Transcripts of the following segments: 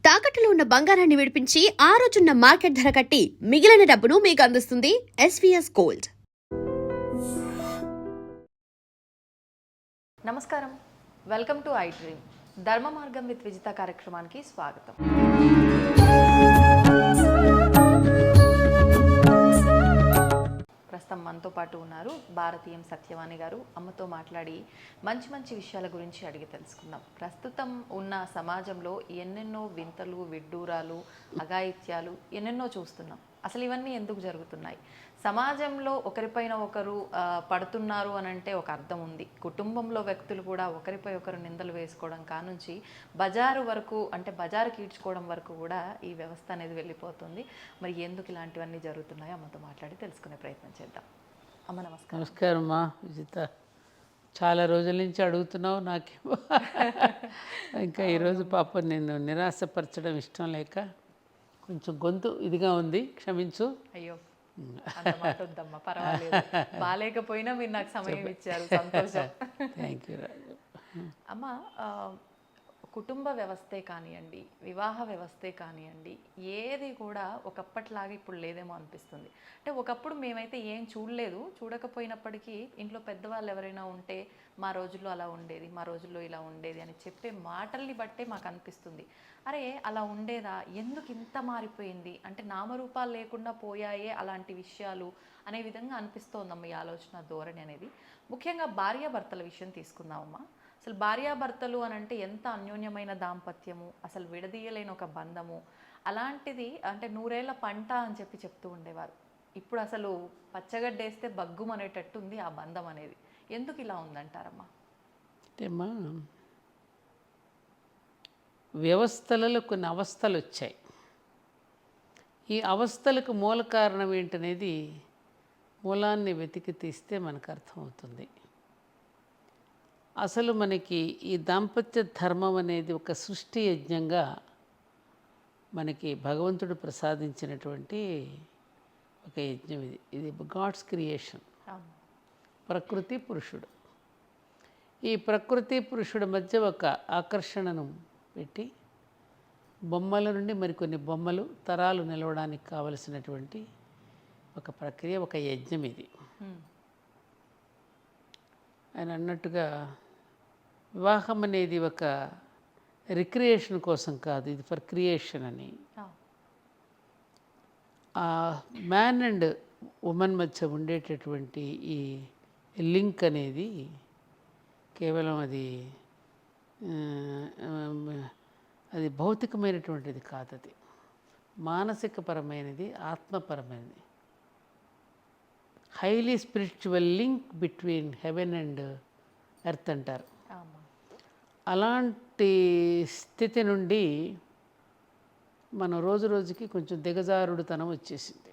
తాకట్టులో ఉన్న బంగారాన్ని విడిపించి ఆ రోజున్న మార్కెట్ ధర కట్టి మిగిలిన డబ్బును మీకు అందిస్తుంది ఎస్వీఎస్ గోల్డ్. నమస్కారం, వెల్కమ్ టు ఐ డ్రీమ్. ధర్మ మార్గం విత్ విజిత కార్యక్రమానికి స్వాగతం. ప్రస్తుతం మనతో పాటు ఉన్నారు భారతీయం సత్యవాణి గారు. అమ్మతో మాట్లాడి మంచి మంచి విషయాల గురించి అడిగి తెలుసుకుందాం. ప్రస్తుతం ఉన్న సమాజంలో ఎన్నెన్నో వింతలు, విడ్డూరాలు, అఘాయిత్యాలు ఎన్నెన్నో చూస్తున్నాం. అసలు ఇవన్నీ ఎందుకు జరుగుతున్నాయి? సమాజంలో ఒకరిపైన ఒకరు పడుతున్నారు అని అంటే ఒక అర్థం ఉంది. కుటుంబంలో వ్యక్తులు కూడా ఒకరిపై ఒకరు నిందలు వేసుకోవడం కానుంచి బజారు వరకు, అంటే బజారుకి ఈడ్చుకోవడం వరకు కూడా ఈ వ్యవస్థ అనేది వెళ్ళిపోతుంది. మరి ఎందుకు ఇలాంటివన్నీ జరుగుతున్నాయో అమ్మతో మాట్లాడి తెలుసుకునే ప్రయత్నం చేద్దాం. అమ్మ నమస్కారం. నమస్కారం అమ్మా విజిత. చాలా రోజుల నుంచి అడుగుతున్నావు, నాకేమో ఇంకా ఈరోజు పాప నేను నిరాశపరచడం ఇష్టం లేక కొంచెం గొంతు ఇదిగా ఉంది, క్షమించు. అయ్యో వద్దమ్మా, పర్వాలేదు. బాగాలేకపోయినా మీరు నాకు సమయం ఇచ్చారు, సంతోషం. థ్యాంక్ యూ రాజు. అమ్మ, కుటుంబ వ్యవస్థే కానివ్వండి, వివాహ వ్యవస్థే కానివ్వండి, ఏది కూడా ఒకప్పటిలాగా ఇప్పుడు లేదేమో అనిపిస్తుంది. అంటే ఒకప్పుడు మేమైతే ఏం చూడలేదు, చూడకపోయినప్పటికీ ఇంట్లో పెద్దవాళ్ళు ఎవరైనా ఉంటే మా రోజుల్లో అలా ఉండేది, మా రోజుల్లో ఇలా ఉండేది అని చెప్పే మాటల్ని బట్టే మాకు అనిపిస్తుంది. అరే అలా ఉండేదా, ఎందుకు ఇంత మారిపోయింది, అంటే నామరూపాలు లేకుండా పోయాయే అలాంటి విషయాలు అనే విధంగా అనిపిస్తోందమ్మ ఈ ఆలోచన ధోరణి అనేది. ముఖ్యంగా భార్యాభర్తల విషయం తీసుకుందామమ్మా. అసలు భార్యాభర్తలు అని అంటే ఎంత అన్యోన్యమైన దాంపత్యము, అసలు విడదీయలేని ఒక బంధము. అలాంటిది అంటే 100 ఏళ్ల పంట అని చెప్పి చెప్తూ ఉండేవారు. ఇప్పుడు అసలు పచ్చగడ్డేస్తే బగ్గుమనేటట్టు ఉంది ఆ బంధం అనేది. ఎందుకు ఇలా ఉందంటారమ్మా? అంటేమ్మా, వ్యవస్థలలో కొన్ని అవస్థలు వచ్చాయి. ఈ అవస్థలకు మూల కారణం ఏంటనేది మూలాన్ని వెతికి తీస్తే మనకు అర్థమవుతుంది. అసలు మనకి ఈ దాంపత్య ధర్మం అనేది ఒక సృష్టి యజ్ఞంగా మనకి భగవంతుడు ప్రసాదించినటువంటి ఒక యజ్ఞం. ఇది గాడ్స్ క్రియేషన్. ప్రకృతి పురుషుడు, ఈ ప్రకృతి పురుషుడి మధ్య ఒక ఆకర్షణను పెట్టి బొమ్మల నుండి మరికొన్ని బొమ్మలు తరాలు నిలవడానికి కావలసినటువంటి ఒక ప్రక్రియ, ఒక యజ్ఞం ఇది. ఆయన అన్నట్టుగా వివాహం అనేది ఒక రిక్రియేషన్ కోసం కాదు, ఇది ఫర్ క్రియేషన్ అని. ఆ మ్యాన్ అండ్ ఉమెన్ మధ్య ఉండేటటువంటి ఈ లింక్ అనేది కేవలం అది భౌతికమైనటువంటిది కాదు, అది మానసికపరమైనది, ఆత్మపరమైనది. Highly spiritual link between heaven and earth అంటారు. అలాంటి స్థితి నుండి మనం రోజు రోజుకి కొంచెం దిగజారుడుతనం వచ్చేసింది.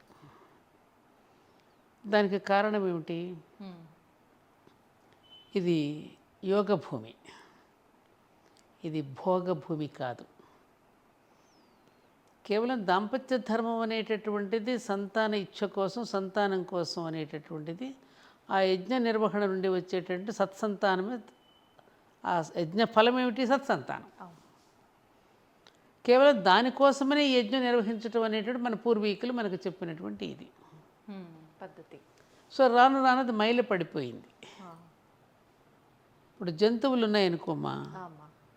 దానికి కారణం ఏమిటి? ఇది యోగ భూమి, ఇది భోగ భూమి కాదు. కేవలం దాంపత్య ధర్మం అనేటటువంటిది సంతాన ఇచ్ఛ కోసం, సంతానం కోసం అనేటటువంటిది. ఆ యజ్ఞ నిర్వహణ నుండి వచ్చేటటువంటి సత్సంతానమే. ఆ యజ్ఞ ఫలం ఏమిటి? సత్సంతానం. కేవలం దానికోసమనే ఈ యజ్ఞం నిర్వహించడం అనేటువంటి మన పూర్వీకులు మనకు చెప్పినటువంటి ఇది పద్ధతి. సో రాను రాను అది మైల పడిపోయింది. ఇప్పుడు జంతువులు ఉన్నాయనుకోమా,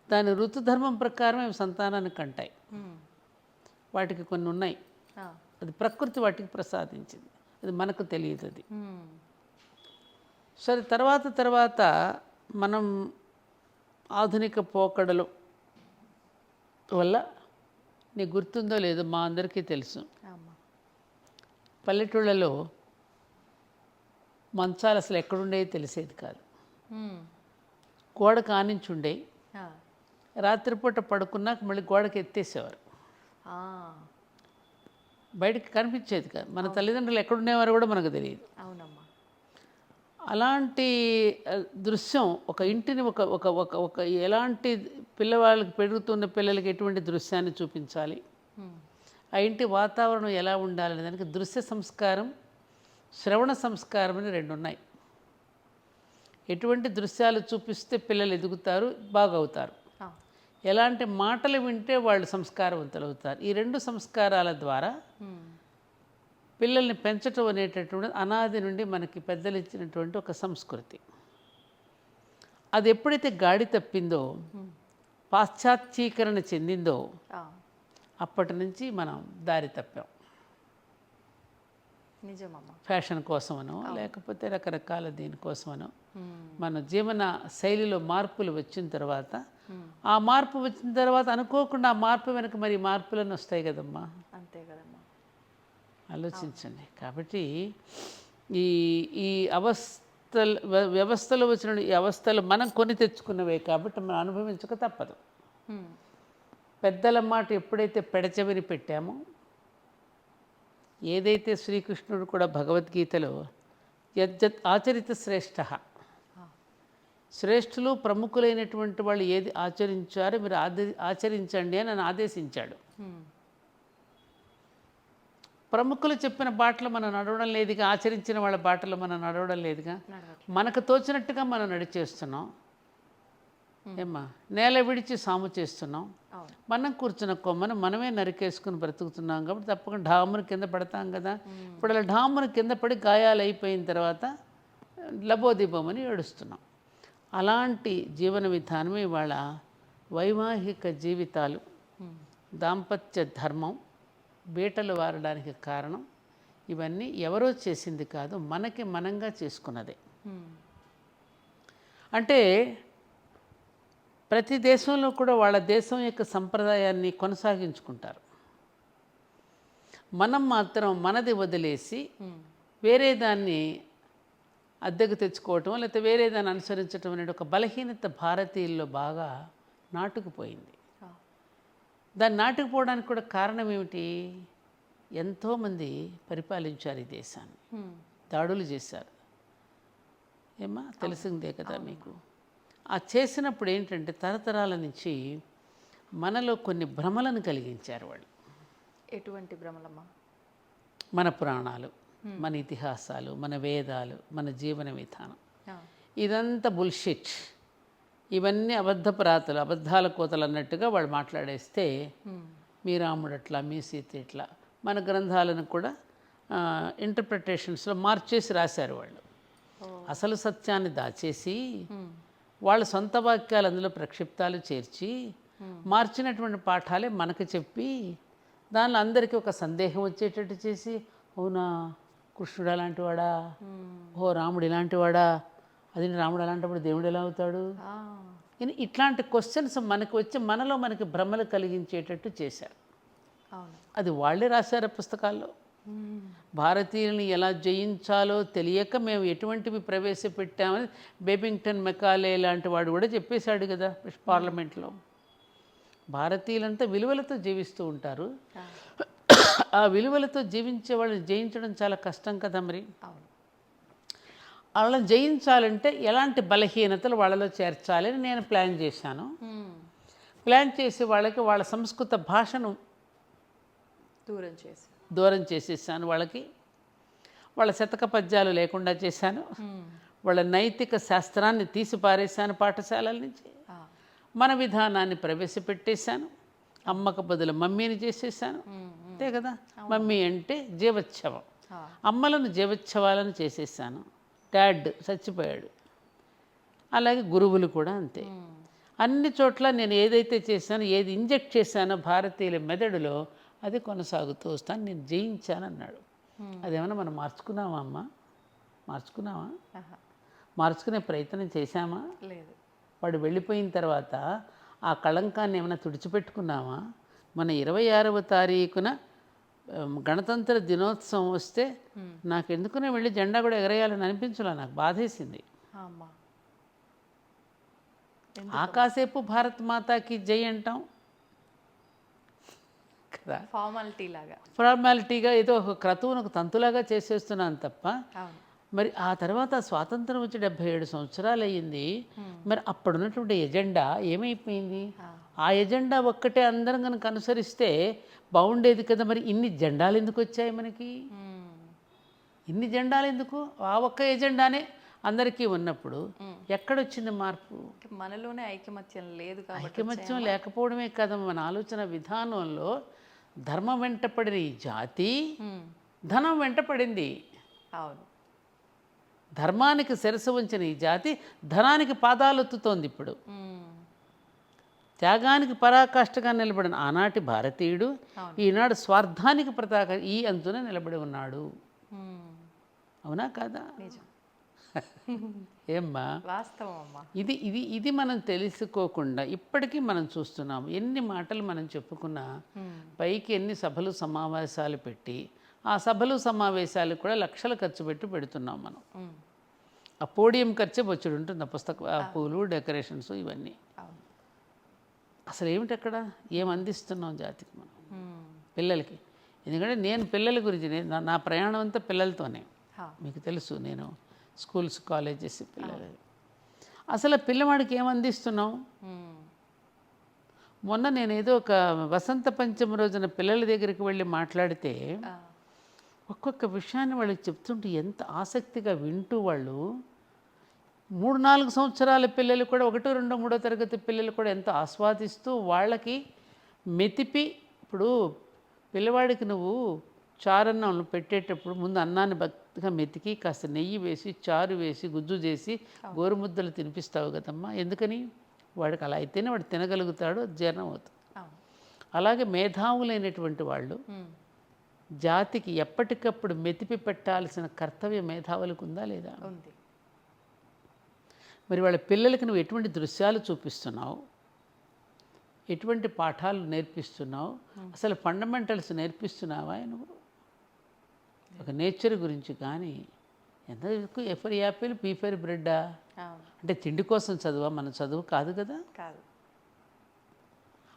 దాని ఋతుధర్మం ప్రకారం అవి సంతానాన్ని కంటాయి. వాటికి కొన్ని ఉన్నాయి, అది ప్రకృతి వాటికి ప్రసాదించింది, అది మనకు తెలియదు. అది సరే, తర్వాత మనం ఆధునిక పోకడలు వల్ల, నీకు గుర్తుందో లేదో, మా అందరికీ తెలుసు, పల్లెటూళ్ళలో మంచాలు అసలు ఎక్కడుండేవి తెలిసేది కాదు. గోడకు ఆనించి ఉండే, రాత్రిపూట పడుకున్నాక మళ్ళీ గోడకి ఎత్తేసేవారు, బయటికి కనిపించేది కాదు. మన తల్లిదండ్రులు ఎక్కడుండేవారు కూడా మనకు తెలియదు. అవునమ్మా. అలాంటి దృశ్యం ఒక ఇంటిని ఒక ఒక ఒక ఒక ఎలాంటి పిల్లవాళ్ళకి, పెరుగుతున్న పిల్లలకి ఎటువంటి దృశ్యాన్ని చూపించాలి, ఆ ఇంటి వాతావరణం ఎలా ఉండాలనే దానికి దృశ్య సంస్కారం, శ్రవణ సంస్కారం అని 2 ఉన్నాయి. ఎటువంటి దృశ్యాలు చూపిస్తే పిల్లలు ఎదుగుతారు, బాగవుతారు, ఎలాంటి మాటలు వింటే వాళ్ళు సంస్కారవంతులు అవుతారు. ఈ 2 సంస్కారాల ద్వారా పిల్లల్ని పెంచటం అనేటటువంటి అనాది నుండి మనకి పెద్దలు ఇచ్చినటువంటి ఒక సంస్కృతి. అది ఎప్పుడైతే గాడి తప్పిందో, పాశ్చాత్యీకరణ చెందిందో, అప్పటి నుంచి మనం దారి తప్పాం. నిజమమ్మా. ఫ్యాషన్ కోసమనో లేకపోతే రకరకాల దీనికోసమనో మన జీవన శైలిలో మార్పులు వచ్చిన తర్వాత, ఆ మార్పు వచ్చిన తర్వాత అనుకోకుండా ఆ మార్పు వెనక మరి మార్పులను వస్తాయి కదమ్మా. అంతే కదమ్మా. ఆలోచించండి. కాబట్టి ఈ ఈ వ్యవస్థలో వచ్చిన ఈ అవస్థలు మనం కొని తెచ్చుకున్నవే కాబట్టి మనం అనుభవించక తప్పదు. పెద్దల మాట ఎప్పుడైతే పెడచెవిని పెట్టామో, ఏదైతే శ్రీకృష్ణుడు కూడా భగవద్గీతలో యజ్జత్ ఆచరిత శ్రేష్ఠ, శ్రేష్ఠులు ప్రముఖులైనటువంటి వాళ్ళు ఏది ఆచరించారో మీరు ఆచరించండి అని నన్ను ఆదేశించాడు. ప్రముఖులు చెప్పిన బాటలు మనం నడవడం లేదుగా, ఆచరించిన వాళ్ళ బాటలు మనం నడవడం లేదుగా, మనకు తోచినట్టుగా మనం నడిచేస్తున్నాం. ఏమ్మా, నేల విడిచి సాము చేస్తున్నాం. మనం కూర్చున్న కొమ్మను మనమే నరికేసుకుని బ్రతుకుతున్నాం కాబట్టి తప్పకుండా ఢామును కింద పడతాం కదా. ఇప్పుడు అలా ఢామును కింద పడి గాయాలు అయిపోయిన తర్వాత లబోదిబోమని ఏడుస్తున్నాం. అలాంటి జీవన విధానమే ఇవాళ వైవాహిక జీవితాలు, దాంపత్య ధర్మం బీటలు వారడానికి కారణం. ఇవన్నీ ఎవరో చేసింది కాదు, మనకి మనంగా చేసుకున్నదే. అంటే ప్రతి దేశంలో కూడా వాళ్ళ దేశం యొక్క సంప్రదాయాన్ని కొనసాగించుకుంటారు. మనం మాత్రం మనది వదిలేసి వేరే దాన్ని అద్దెకు తెచ్చుకోవటం లేకపోతే వేరే దాన్ని అనుసరించడం అనేది ఒక బలహీనత భారతీయుల్లో బాగా నాటుకుపోయింది. దాన్ని నాటుకుపోవడానికి కూడా కారణం ఏమిటి? ఎంతోమంది పరిపాలించారు ఈ దేశాన్ని, దాడులు చేశారు. ఏమా తెలిసిందే కదా మీకు. ఆ చేసినప్పుడు ఏంటంటే తరతరాల నుంచి మనలో కొన్ని భ్రమలను కలిగించారు వాళ్ళు. ఎటువంటి భ్రమలమ్మా? మన పురాణాలు, మన ఇతిహాసాలు, మన వేదాలు, మన జీవన విధానం ఇదంతా బుల్షిట్. ఇవన్నీ అబద్ధపు రాతలు, అబద్ధాల కోతలు అన్నట్టుగా వాళ్ళు మాట్లాడేస్తే మీ రాముడు అట్లా, మీ సీత ఇట్లా, మన గ్రంథాలను కూడా ఇంటర్ప్రిటేషన్స్లో మార్చేసి రాశారు వాళ్ళు. అసలు సత్యాన్ని దాచేసి వాళ్ళ సొంత వాక్యాలు అందులో ప్రక్షిప్తాలు చేర్చి మార్చినటువంటి పాఠాలే మనకు చెప్పి దానిలో అందరికీ ఒక సందేహం వచ్చేటట్టు చేసి, అవునా కృష్ణుడు అలాంటి వాడా, ఓ రాముడు ఇలాంటి వాడా, అది రాముడు అలాంటప్పుడు దేవుడు ఎలా అవుతాడు, ఇట్లాంటి క్వశ్చన్స్ మనకు వచ్చి మనలో మనకి భ్రమలు కలిగించేటట్టు చేశారు. అది వాళ్ళే రాశారు పుస్తకాల్లో. భారతీయుల్ని ఎలా జయించాలో తెలియక మేము ఎటువంటివి ప్రవేశపెట్టామని బేబింగ్టన్ మెకాలే లాంటి వాడు కూడా చెప్పేశాడు కదా పార్లమెంట్లో. భారతీయులంతా విలువలతో జీవిస్తూ ఉంటారు. ఆ విలువలతో జీవించే వాళ్ళని జయించడం చాలా కష్టం కదా. మరి వాళ్ళని జయించాలంటే ఎలాంటి బలహీనతలు వాళ్ళలో చేర్చాలని నేను ప్లాన్ చేశాను. ప్లాన్ చేసి వాళ్ళకి వాళ్ళ సంస్కృత భాషను దూరం చేసేసాను. వాళ్ళకి వాళ్ళ శతక పద్యాలు లేకుండా చేశాను. వాళ్ళ నైతిక శాస్త్రాన్ని తీసి పారేశాను పాఠశాలల నుంచి. మన విధానాన్ని ప్రవేశపెట్టేశాను. అమ్మకు బదులు మమ్మీని చేసేసాను. అంతే కదా. మమ్మీ అంటే జీవోత్సవం, అమ్మలను జీవోత్సవాలను చేసేసాను. డాడ్ చచ్చిపోయాడు. అలాగే గురువులు కూడా అంతే. అన్ని చోట్ల నేను ఏదైతే చేశానో, ఏది ఇంజెక్ట్ చేశానో భారతీయుల మెదడులో అది కొనసాగుతూ వస్తాను. నేను జయించానన్నాడు. అదేమన్నా మనం మార్చుకున్నామా అమ్మ? మార్చుకున్నావా? మార్చుకునే ప్రయత్నం చేశామా? లేదు. వాడు వెళ్ళిపోయిన తర్వాత ఆ కళంకాన్ని ఏమైనా తుడిచిపెట్టుకున్నామా? మన 26వ తారీఖున గణతంత్ర దినోత్సవం వస్తే నాకు ఎందుకునే వెళ్ళి జెండా కూడా ఎగరేయాలని అనిపించలే. నాకు బాధేసింది. ఆకాసేపు భారత్ మాతాకి జై అంటాం కదా, ఫార్మాలిటీగా ఏదో ఒక క్రతువును ఒక తంతులాగా చేసేస్తున్నాను తప్ప. మరి ఆ తర్వాత స్వాతంత్రం వచ్చి 77 సంవత్సరాలు అయ్యింది. మరి అప్పుడున్నటువంటి ఎజెండా ఏమైపోయింది? ఆ ఎజెండా ఒక్కటే అందరం కనుక అనుసరిస్తే బాగుండేది కదా. మరి ఇన్ని జెండాలు ఎందుకు వచ్చాయి మనకి? ఇన్ని జెండాలు ఎందుకు? ఆ ఒక్క ఎజెండానే అందరికీ ఉన్నప్పుడు ఎక్కడొచ్చింది మార్పు? మనలోనే ఐకమత్యం లేదు కాబట్టి ఐకమత్యం లేకపోవడమే కదా, మన ఆలోచన విధానంలో ధర్మం వెంటపడిన ఈ జాతి ధనం వెంటపడింది. అవును. ధర్మానికి శిరసు వంచిన ఈ జాతి ధనానికి పాదాలొత్తుతోంది ఇప్పుడు. త్యాగానికి పరాకాష్ఠగా నిలబడిన ఆనాటి భారతీయుడు ఈనాడు స్వార్థానికి పతాక ఈ అంచున నిలబడి ఉన్నాడు. అవునా కాదా? ఏమ్మా? వాస్తవం అమ్మా. ఇది ఇది ఇది మనం తెలుసుకోకుండా ఇప్పటికీ మనం చూస్తున్నాం. ఎన్ని మాటలు మనం చెప్పుకున్నా, పైకి ఎన్ని సభలు సమావేశాలు పెట్టి, ఆ సభలు సమావేశాలు కూడా లక్షలు ఖర్చు పెడుతున్నాం మనం. ఆ పోడియం ఖర్చే బొచ్చుడు ఉంటుంది, ఆ పుస్తక పూలు, డెకరేషన్స్, ఇవన్నీ. అసలు ఏమిటి అక్కడ ఏం అందిస్తున్నాం జాతికి మనం, పిల్లలకి? ఎందుకంటే నేను పిల్లల గురించి నా ప్రయాణం అంతా పిల్లలతోనే. మీకు తెలుసు, నేను స్కూల్స్, కాలేజెస్, పిల్లలు. అసలు పిల్లవాడికి ఏం అందిస్తున్నాం? మొన్న నేను ఏదో ఒక వసంత పంచమి రోజున పిల్లల దగ్గరికి వెళ్ళి మాట్లాడితే ఒక్కొక్క విషయాన్ని వాళ్ళకి చెప్తుంటే ఎంత ఆసక్తిగా వింటూ, వాళ్ళు 3-4 సంవత్సరాల పిల్లలు కూడా, 1, 2, 3 తరగతి పిల్లలు కూడా ఎంత ఆస్వాదిస్తూ వాళ్ళకి మెతిపి. ఇప్పుడు పిల్లవాడికి నువ్వు చారన్నం పెట్టేటప్పుడు ముందు అన్నాన్ని భక్తిగా మెతికి కాస్త నెయ్యి వేసి, చారు వేసి, గుజ్జు చేసి, గోరుముద్దలు తినిపిస్తావు కదమ్మా. ఎందుకని? వాడికి అలా అయితేనే వాడు తినగలుగుతాడు, జీర్ణం అవుతుంది. అలాగే మేధావులైనటువంటి వాళ్ళు జాతికి ఎప్పటికప్పుడు మెతిపి పెట్టాల్సిన కర్తవ్య మేధావులకు ఉందా లేదా? ఉంది. మరి వాళ్ళ పిల్లలకి నువ్వు ఎటువంటి దృశ్యాలు చూపిస్తున్నావు, ఎటువంటి పాఠాలు నేర్పిస్తున్నావు, అసలు ఫండమెంటల్స్ నేర్పిస్తున్నావా నువ్వు? ఒక నేచర్ గురించి కానీ ఎంత ఎ ఫర్ యాపిల్, పీ ఫర్ బ్రెడ్డా? అంటే తిండి కోసం చదువా? మన చదువు కాదు కదా. కాదు.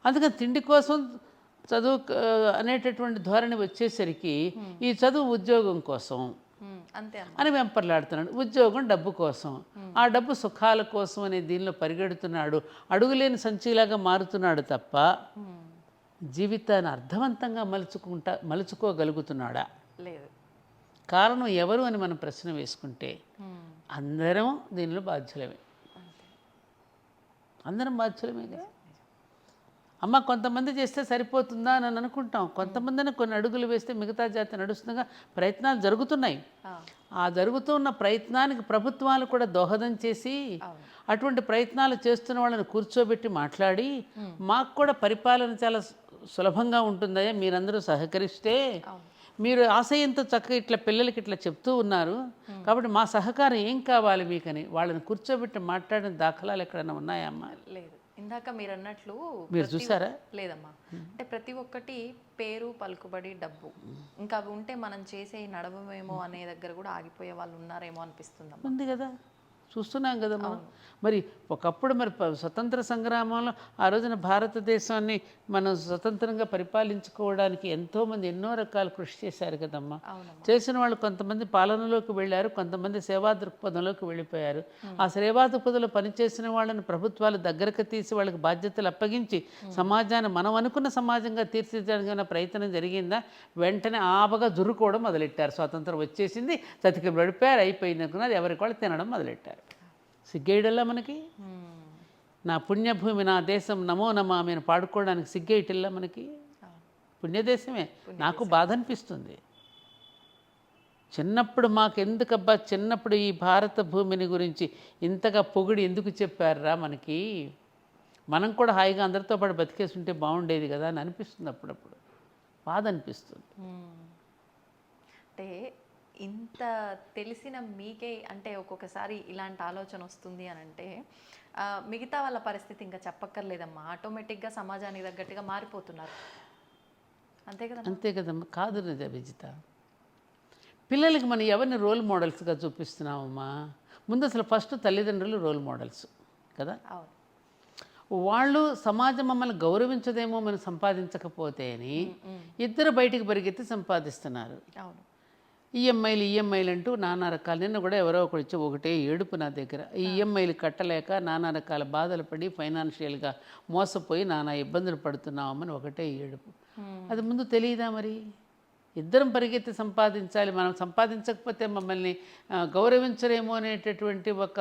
అందుకని తిండి కోసం చదువు అనేటటువంటి ధోరణి వచ్చేసరికి ఈ చదువు ఉద్యోగం కోసం అని వెంపర్లాడుతున్నాడు. ఉద్యోగం డబ్బు కోసం, ఆ డబ్బు సుఖాల కోసం అనే దీనిలో పరిగెడుతున్నాడు. అడుగులేని సంచిలాగా మారుతున్నాడు తప్ప జీవితాన్ని అర్థవంతంగా మలుచుకోగలుగుతున్నాడా? లేదు. కారణం ఎవరు అని మనం ప్రశ్న వేసుకుంటే అందరం దీనిలో బాధ్యులమే. అందరం బాధ్యులమే కదా. అమ్మ కొంతమంది చేస్తే సరిపోతుందా అని అనుకుంటాం. కొంతమందిని కొన్ని అడుగులు వేస్తే మిగతా జాతి నడుస్తుండగా ప్రయత్నాలు జరుగుతున్నాయి. ఆ జరుగుతున్న ప్రయత్నానికి ప్రభుత్వాలు కూడా దోహదం చేసి అటువంటి ప్రయత్నాలు చేస్తున్న వాళ్ళని కూర్చోబెట్టి మాట్లాడి, మాకు కూడా పరిపాలన చాలా సులభంగా ఉంటుందయ్యా మీరందరూ సహకరిస్తే, మీరు ఆశయంతో చక్కగా ఇట్లా పిల్లలకి ఇట్లా చెప్తూ ఉన్నారు కాబట్టి మా సహకారం ఏం కావాలి మీకని వాళ్ళని కూర్చోబెట్టి మాట్లాడిన దాఖలాలు ఎక్కడైనా ఉన్నాయమ్మా? లేదు. ఇందాక మీరు అన్నట్లు మీరు చూసారా? లేదమ్మా. అంటే ప్రతి ఒక్కటి పేరు, పలుకుబడి, డబ్బు, ఇంకా అవి ఉంటే మనం చేసే నడవమేమో అనే దగ్గర కూడా ఆగిపోయే వాళ్ళు ఉన్నారేమో అనిపిస్తుందమ్మా. ఉంది కదా, చూస్తున్నాం కదా మనం. మరి ఒకప్పుడు మరి స్వతంత్ర సంగ్రామంలో ఆ రోజున భారతదేశాన్ని మనం స్వతంత్రంగా పరిపాలించుకోవడానికి ఎంతోమంది ఎన్నో రకాల కృషి చేశారు కదమ్మా. చేసిన వాళ్ళు కొంతమంది పాలనలోకి వెళ్ళారు, కొంతమంది సేవా దృక్పథంలోకి వెళ్ళిపోయారు. ఆ సేవా దృక్పథంలో పనిచేసిన వాళ్ళని ప్రభుత్వాలు దగ్గరకు తీసి వాళ్ళకి బాధ్యతలు అప్పగించి సమాజాన్ని మనం అనుకున్న సమాజంగా తీర్చిదిద్దడానికి ప్రయత్నం జరిగిందా? వెంటనే ఆపగా జురుకోవడం మొదలెట్టారు. స్వాతంత్రం వచ్చేసింది, చతికి పడిపోయారు, అయిపోయింది అనుకున్నారు, ఎవరికి వాళ్ళు తినడం మొదలెట్టారు. సిగ్గేయడల్లా మనకి? నా పుణ్యభూమి నా దేశం నమో నమామి అని పాడుకోవడానికి సిగ్గేయటల్లా మనకి? పుణ్యదేశమే. నాకు బాధ అనిపిస్తుంది. చిన్నప్పుడు మాకెందుకబ్బా, చిన్నప్పుడు ఈ భారత భూమిని గురించి ఇంతగా పొగిడి ఎందుకు చెప్పారా మనకి? మనం కూడా హాయిగా అందరితో పాటు బతికేసి ఉంటే బాగుండేది కదా అని అనిపిస్తుంది. అప్పుడప్పుడు బాధ అనిపిస్తుంది. అంటే ఇంత తెలిసిన మీకే అంటే ఒక్కొక్కసారి ఇలాంటి ఆలోచన వస్తుంది అని అంటే మిగతా వాళ్ళ పరిస్థితి ఇంకా చెప్పక్కర్లేదమ్మా. ఆటోమేటిక్గా సమాజానికి తగ్గట్టుగా మారిపోతున్నారు. అంతే కదా? అంతే కదమ్మా. కాదు నిజ విజిత, పిల్లలకి మనం ఎవరిని రోల్ మోడల్స్గా చూపిస్తున్నామమ్మా? ముందు అసలు ఫస్ట్ తల్లిదండ్రులు రోల్ మోడల్స్ కదా. అవును. వాళ్ళు సమాజం మమ్మల్ని గౌరవించదేమో మనం సంపాదించకపోతే అని ఇద్దరు బయటికి పరిగెత్తి సంపాదిస్తున్నారు. అవును. ఈఎంఐలు అంటూ నానా రకాలు. నిన్న కూడా ఎవరో ఒకటి వచ్చి ఒకటే ఏడుపు నా దగ్గర. ఈ ఈఎంఐలు కట్టలేక నానా రకాల బాధలు పడి ఫైనాన్షియల్గా మోసపోయి నానా ఇబ్బందులు పడుతున్నామని ఒకటే ఏడుపు. అది ముందు తెలియదా మరి? ఇద్దరం పరిగెత్తి సంపాదించాలి, మనం సంపాదించకపోతే మమ్మల్ని గౌరవించరేమో అనేటటువంటి ఒక